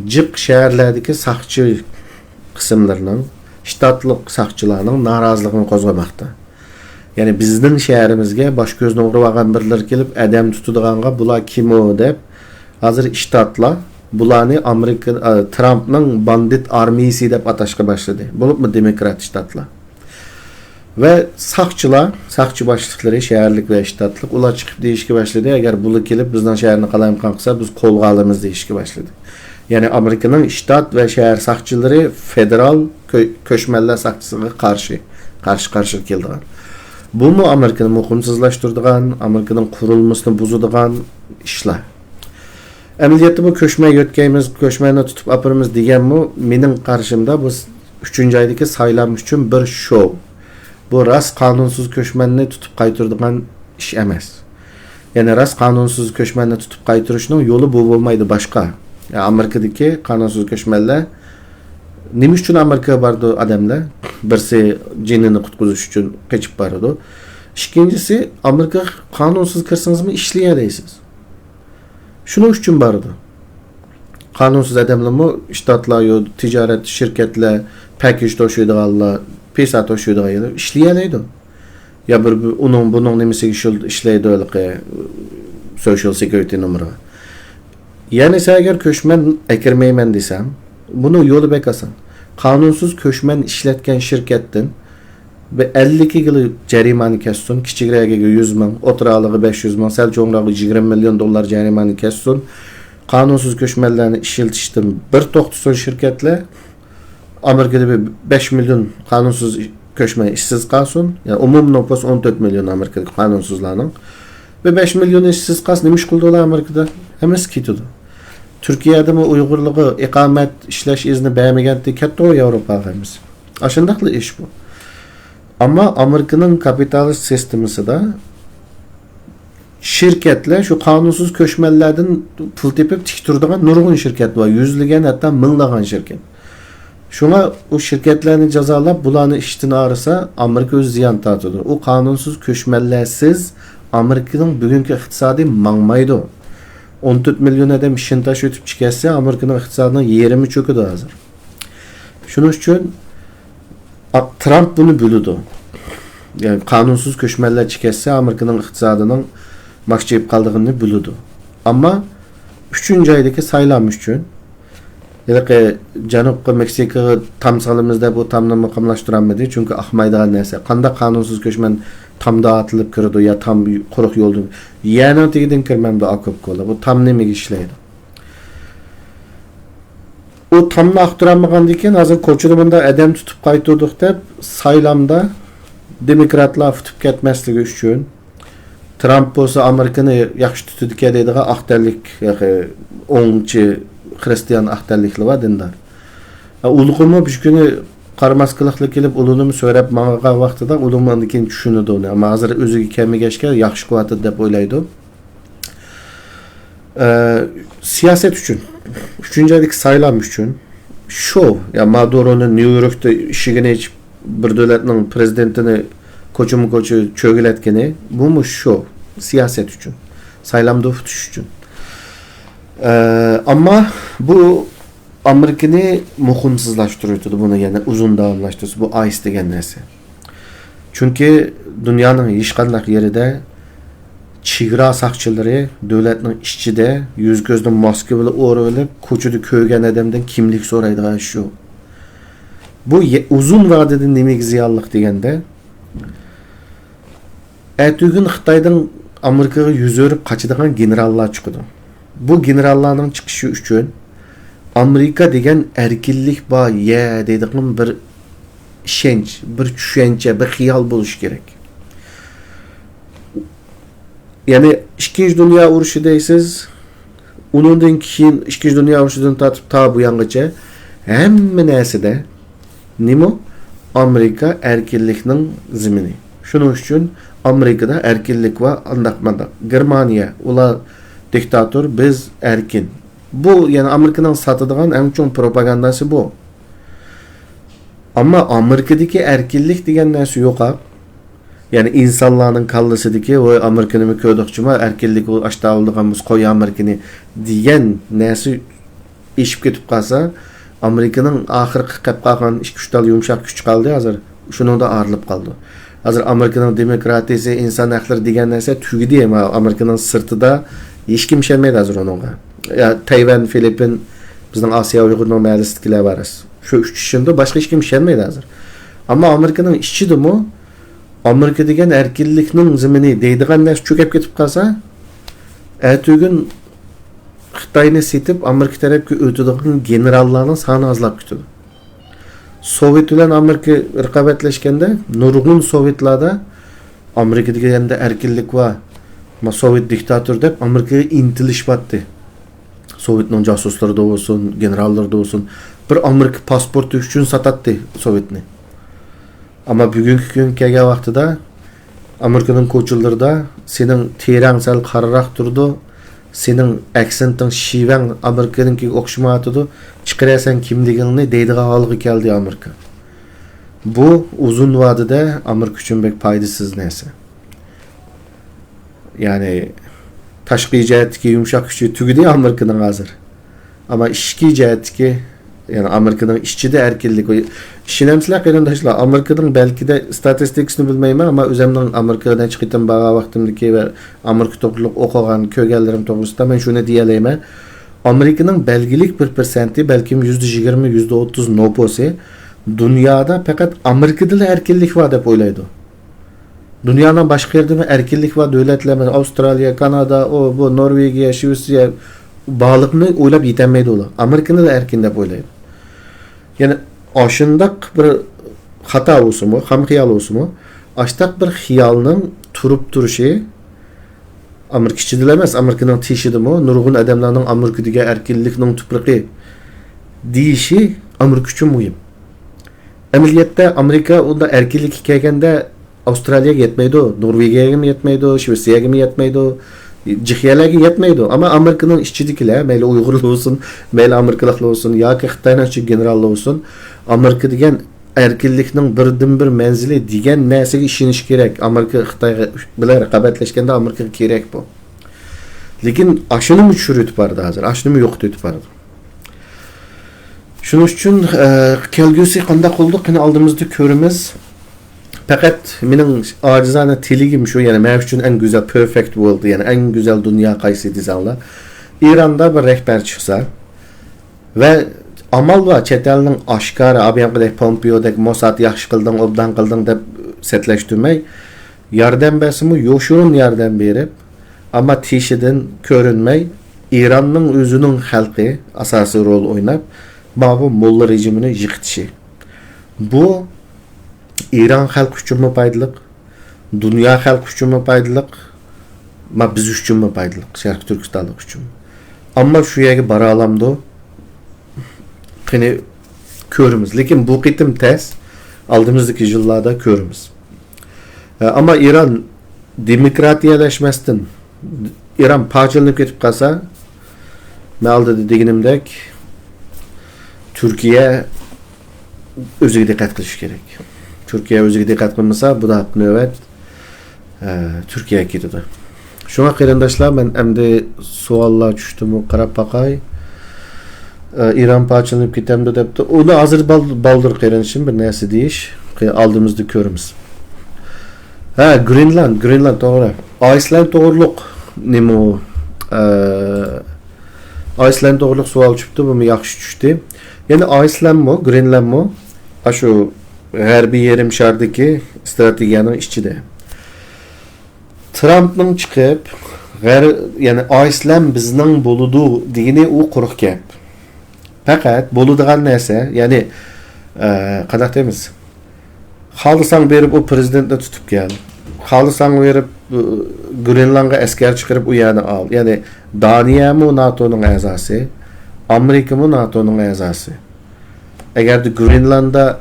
jiq shaharlardagi saqchi qismlarining shtatlik saqchilarning noroziligini qo'zg'amoqda. Ya'ni bizning shaharimizga bosh ko'zni o'g'rib olgan birlar kelib adam tutadiganға bular kim o deb hozir shtatlar bularni Amerika Trump'ның bandit armiyasi deb atashga boshladi. Bo'libmi demokrat shtatlar. Ve saqchilar, saqchi boshliqlari shaharlik va shtatlik ular chiqib deyishga boshladi. Agar bular kelib bizning shaharni qalayimqon qilsa, biz qo'lga olamiz deyishga boshladi. Ya'ni Amerikaning shtat va shahar saqchilari federal ko'chmanlar saqchisiga qarshi keldigan. Bu mu Amerikani muqimsizlashtirdigan, Amerikaning qurilmasini buzadigan ishlar. Amaliyotda bu ko'chmay yotganmiz, ko'chmayni tutib apirimiz deganmi, mening qarshimda bu 3-oydagi saylam uchun bir show. Bu rast qanunsuz ko'chmanni tutib qaytiradigan ish emas. Ya'ni rast qanunsuz ko'chmanni tutib qaytirishning yo'li bu bo'lmaydi boshqa. Yani Amerikadagi qanunsuz ko'chmanlar nima uchun Amerikaga bordi odamlar? Birsi jinini qutqizish uchun qochib bordi. Ikkinchisi Amerika qanunsuz kirsangizmi ishlayasiz. Shuning uchun bordi. Qanunsuz odamlarmi shtatlar yo tijorat shirkatlar package to'shiydiganlar, pesa to'shiydiganlar ishlayolmaydi. Ya bir buning nimasiga ishlaydi social security numeri. Yani sen eğer köşmen ekirmeymen desem, bunu yolu bekasan. Kanunsuz köşmen işletken şirketten ve 52 yılı cerimanı kessin, kiçikrege 100 bin, oturalığı 500 bin, selçoğunrağı 20 milyon dolar cerimanı kessin. Kanunsuz köşmenlerini işletiştim bir toktusun şirketle, Amerika'da bir 5 milyon kanunsuz köşmen işsiz kalsın. Yani umum nüfus 14 milyon Amerika'daki kanunsuzlarının. Ve 5 milyon işsiz kalsın, demiş kıldılar Amerika'da. Hemen skitudu. Türkiye'de mi Uygurluğu ikamet işleş izni beğenmegende katta o Avrupa'ya emez. Aşındaklı iş bu. Ama Amerika'nın kapitalist sistemisi de şirketle şu kanunsuz köşmellerden pul tepip tik turduğun nurgun şirket var. Yüzlügen hatta mınlagan şirket. Şuna o şirketlerini cezalap bulanı iştini ağrısa Amerika öz ziyan tartıdır. O kanunsuz köşmellersiz Amerika'nın bugünkü iktisadi manmaydı. 14 milyon adam işini taşı ötüp çıkarsa Amerika'nın iktisadının 20 çöküdü hazır. Şunun için Trump bunu bölüdü. Yani kanunsuz köşmeller çıkarsa Amerika'nın iktisadının makçayıp kaldığını bölüdü. Ama 3. aydaki saylam için yani Canub Meksika tam salımızda bu tamını makamlaştıranmadı. Çünkü ahmaydan neyse. Kanda kanunsuz köşmen tam dağıtılıp kırdı ya tam kuruk yoldu. Yani ötekiden kirmemde akıp kola. Bu tam ne mi işleydi? O tamını aktıranmagan diken hazır koçulumunda adam tutup kaytırdık da saylamda demokratlar tutup ketmeslik üçün Trump olsa Amerika'nı yaxşı tutudik edeydiğe aktarlık 10. Hristiyan aktarlıklı var dindar. Uluğumu bir günü qarmaskılıqlı kelib ulunumu söylep mağağa vaxtıda ulumundan keyin düşünüdü onu. Ama hazır özü kemi geçken yaxşı kuvvatı dep oylaydı. Siyaset üçün 3. aydaki saylam üçün şov ya Maduro'nun New York'ta işigine bir devletinin prezidentini koçu çögületkeni bu mu şov? siyaset üçün, saylamda tutuş üçün. Ama bu Amerika'nı muhimsizlaştırıyordu bunu, yani uzun davamlaştırıyordu bu ICE degen nerse. Çünkü dünyanın hiç qandaq yerinde çigra sakçıları devletinin işçide yüz gözden maske bile orayıp koçudu köygen adamdan kimlik soraydı şu. Bu uzun vadede demek ziyallık degende ertügün Xitaydan Amerika'ya yüz örüp kaçıdığan generallar çıkıdı. Bu generalların çıkışı üçün Amerika degen erkillik ba ye dediğim bir şenç, bir düşünce, bir xiyal buluş gerek. Yani 2. Dünya Uruşu deysiz, onundan keyin 2. Dünya Uruşu'dan tatıp ta bu yangacha hemme näsede nimo Amerika erkillikning zimini. Şunun üçün Amerika'da erkillik var, andaqmandak. Germaniya, ular diktator, biz erkin. Bu yani Amerika'nın satıdığan en çok propagandası bu. Ama Amerika'daki erkillik degen nersi yok ha. Yani insanların kallasıdaki o Amerika'nı mı köydükçüma erkillik o aşağı aldığımız koyu Amerika'nı diyen nersi işip ketip kalsa Amerika'nın ahırkı kep kalkan iş güçtal yumuşak güç kaldı hazır. Şunun da ağırlıp kaldı. Hazır Amerika'nın demokratisi, insan hakları diyen nerse tügü diyeyim ha. Amerika'nın sırtı da hiç kim şelmeydi hazır onunla. Ya Tayvan, Filipin, bizden Asya Uygur'un meclislikler varız. Şu üç kişinde başka hiç kim şelmeydi hazır. Ama Amerika'nın işçi de mu Amerika degen erkillikning zimini deydigan narsa çökep ketip kalsa ertügün Xitayni setip Amerika tarafga ötüdigan generallarning soni azlab ketadi. Sovet bilan Amerika raqobatlashganda nurg'un sovetlarda Amerika deganda erkinlik va Sovet diktator deb Amerikaga intilishbatdi. Sovetning jasuslari da olsun, generallar da olsun bir Amerika pasportu üçün satatdi Sovetni. Ama bugünkü gün kelgen vaqtida Amerika'nın koçullarida senin terang sal qararak turdu, senin aksenting şiven Amerika'nınki okşumatıdı, çıkarasan kimligini deydiğe halığı geldi Amerika. Bu uzun vadede Amerika üçün pek paydasız neyse. Yani taşqi cihetki yumuşak gücü tügüdü Amerika'nın hazır. Ama işki cihetki yani Amerika'nın işçi de erkillik. Şinemsizler qarindaşlar Amerika'nın belki de statistikasını bilmeyim ama özümden Amerika'dan çıkıtan bağa vaxtımdaki ve Amerika topluluk okugan kögellerim topluluğunda ben şunu diyeleyim. Amerika'nın belgilik bir persenti belki %20, %30 noposi dünyada fakat Amerika'da erkillik var dep oylaydı. Dünyanın başka yerde mi erkillik var devletler Avustralya, Kanada, o bu Norvegiya, Şivisiya bağlıkını oylap yetemeydi ola. Amerika'da da erkin dep oylaydı. Yani aşındak bir hata olsun mu, ham xiyal olsun mu? Aştak bir xiyalının turup duruşu Amerika içi dilemez. Amerika'nın tişidi mi? Nurgun adamlarının Amerika'daki erkinlikinin tupraqı deyişi Amerika için mühim. Ameliyette Amerika onda erkinlik hikayende Avustralya'ya yetmeydi o, Norvegia'ya mı yetmeydi o, Şivisi'ye mi yetmeydi o, Cihiyelege yetmeydi ama Amerika'nın işçidikiler, meyle Uygurlu olsun, meyle Amerikalıklı olsun, ya ki Xitay'ın generallı olsun, Amerika degen erkinlikning birden bir menzili degen nesege işiniş gerek. Amerika Xitayga bilan raqobatlaşganda Amerika gerek bu. Lekin aşını mı çürütüp bardı hazır, aşını mı yok tutup bardı. Şunun için kelgüsü qandaq oldu, qini aldığımızda körümüz. Fakat benim acizane tiligim şu yani benim için en güzel perfect world yani en güzel dünya qaysı dizanlar. İran'da bir rehber çıksa ve amal var çetelinin aşkarı abiyanqıdek Pompeo'dek Mossad yaxşı qıldın, obdan qıldın deb setleştirmek yardım besimi yoşurun yardım berip ama tişidin körünmey İran'ın özünün halkı asası rol oynap bu molla rejimini yıkıtışı. Bu İran halk üçün mü paydalık, dünya halk üçün mü paydalık, ama biz üçün mü paydalık, Şərq Türkistanlık üçün. Ama şu yeri bara alamdı, yine körümüz. Lekin bu qitim tez, aldığımızdaki yıllarda körümüz. Ama İran demokratiyaleşmezden, İran parçalanıp ketip kalsa, ne aldı dediğimdek, Türkiye özüge dikkat kılış gerek. Türkiye özüge dikkat kılmasa bu da nöbet Türkiye'ye gidiyordu. Şuna qarindaşlar, ben endi suallar düştümü qarab baqay. İran parçalanıp ketemdi depti. Onu hazır baldır qarinişim bir nesi deyiş. Aldığımızda körümüz. Ha, Greenland doğru. Iceland doğruluk nima o? Iceland doğruluk sual çıktı, bu mu yaxşı düştü. Yani Iceland mı, Greenland mı? Şu her bir yerim şardaki stratejiyanın içinde. Trump'ın çıkıp yani Iceland bizning boludu degeni o quruq gap. Fakat boludigan narsa, yani qanday deymiz? Xalısang berib o prezidentni tutib kel. Xalısang berib Greenlandga askar chiqarib u yerni al. Yani Daniya mı NATO'nun a'zosi, Amerika mı NATO'nun a'zosi. Agar Greenlandda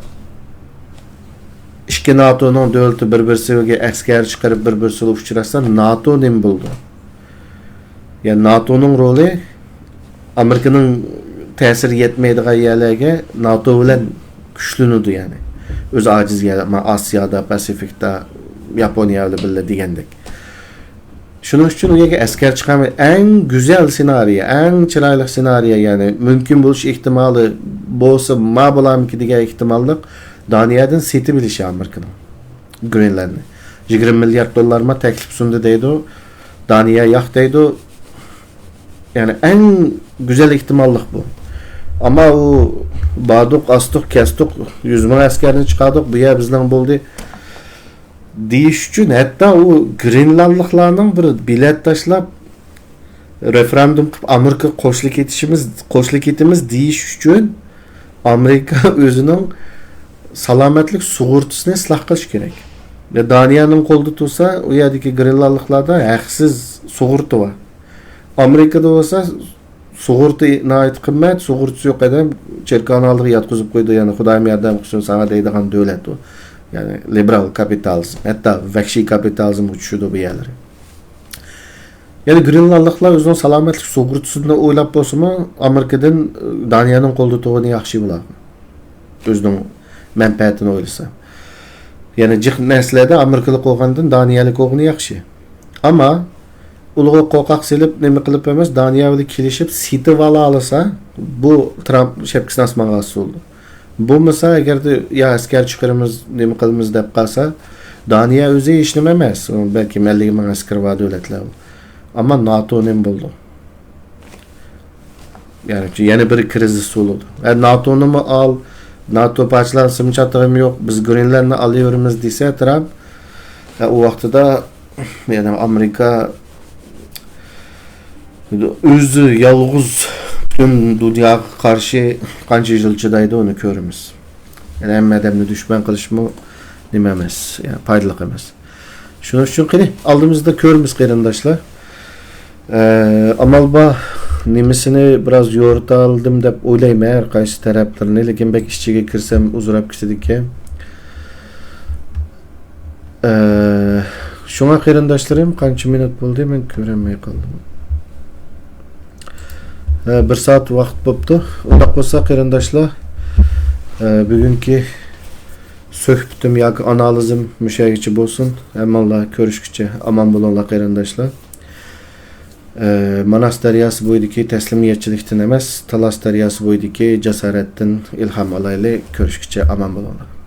ikki NATO'nun devleti bir-birisiga askar chiqarib bir-birisiga uchrashsa, NATO nim bo'ldi? Yani NATO'nun rolü Amerika'nın ta'siri yetmaydigan yerlarga NATO bilan kuchlanadi yani. Öz aciz yerler, Asya'da, Pasifik'ta, Japonya'da bile degandek. Şunun için o yerga askar chiqarmaydi. En güzel senaryo, en chiroyli senaryo, yani mümkün bo'lish ehtimoli bo'lsa, ma bo'lamiki degan ehtimollik Daniyadan seti bilishi Amerika'nın. Greenlandni. 20 milyar dollarma teklif sundu deydi o. Daniya yo'q deydi o. Yani en güzel ihtimallik bu. Ama o bardık, astık, kestik, 100 bin askerini çıkardık, bu yer bizden buldu. Deyiş için hatta o Greenlandlıklarının bir bilet taşlap referandum Amerika koşluk etimiz deyiş için Amerika özünün salametlik suğurtusunu ıslah kılış gerek. Ve Daniya'nın koldu tutsa o yerdeki Greenlandlıklarda haksız suğurtu var. Amerika'da olsa suğurtu nait kıymet, suğurtusu yok edem çerkanalığı yatkızıp koydu, yani Xudayım yardım kısın sana deydiğen devlet o. Yani liberal kapitalizm, hatta vahşi kapitalizm uçuşudu bu yerleri. Yani Greenlandlıklar özünün salametlik suğurtusunda oylap bolsa mı Amerika'dan Daniya'nın koldu tuğunu yaxşı bular. Özünün menfaatini oylasa. Yani cık neslerde Amerikalık olgandan Daniyalık olgunu yaxşı. Ama uluğu qoqaq selip nemi qilib emas, Daniya bilan kelishib sitib alsa, bu Trump şepkisini asmağa asıl oldu. Bu mesela eğer de ya asker çıkarımız nemi qilimiz deb qalsa, Daniya özü işlememez. Belki 50 bin asker var devletler. Ama NATO nemi buldu. Yani yeni bir kriz oldu. NATO'nu mu al, NATO parçalansın çatırım yok, biz Greenland'ı alıyoruz dese Trump, o vaxtıda yani Amerika özü yalğız tüm dünya karşı kança yıl çadaydı onu körümüz. Yani hem edemli düşman kılışımı dememez, yani paydalık emez. Şunun için ki aldığımızda körümüz qarindaşlar. Amalba nimisini biraz yoğurt aldım dep oylayım eğer kaysi taraflarını, lekin bek işçiye kirsem uzurap kisedik ki. Şuna qarindaşlarım kança minut buldu ben köremey kaldım. 1 saat vaqt boptu. Onda qo'sa qarindaşlar, bugünkü söhbətim yoki analizim müşahigichi bo'lsin. Hammalar ko'rishguncha aman bo'linglar qarindaşlar. Manas daryosi bo'yidagi taslimiyatchilikdan emas, Talas daryosi bo'yidagi jasoratdan ilhom olaylik. Ko'rishguncha aman bo'linglar.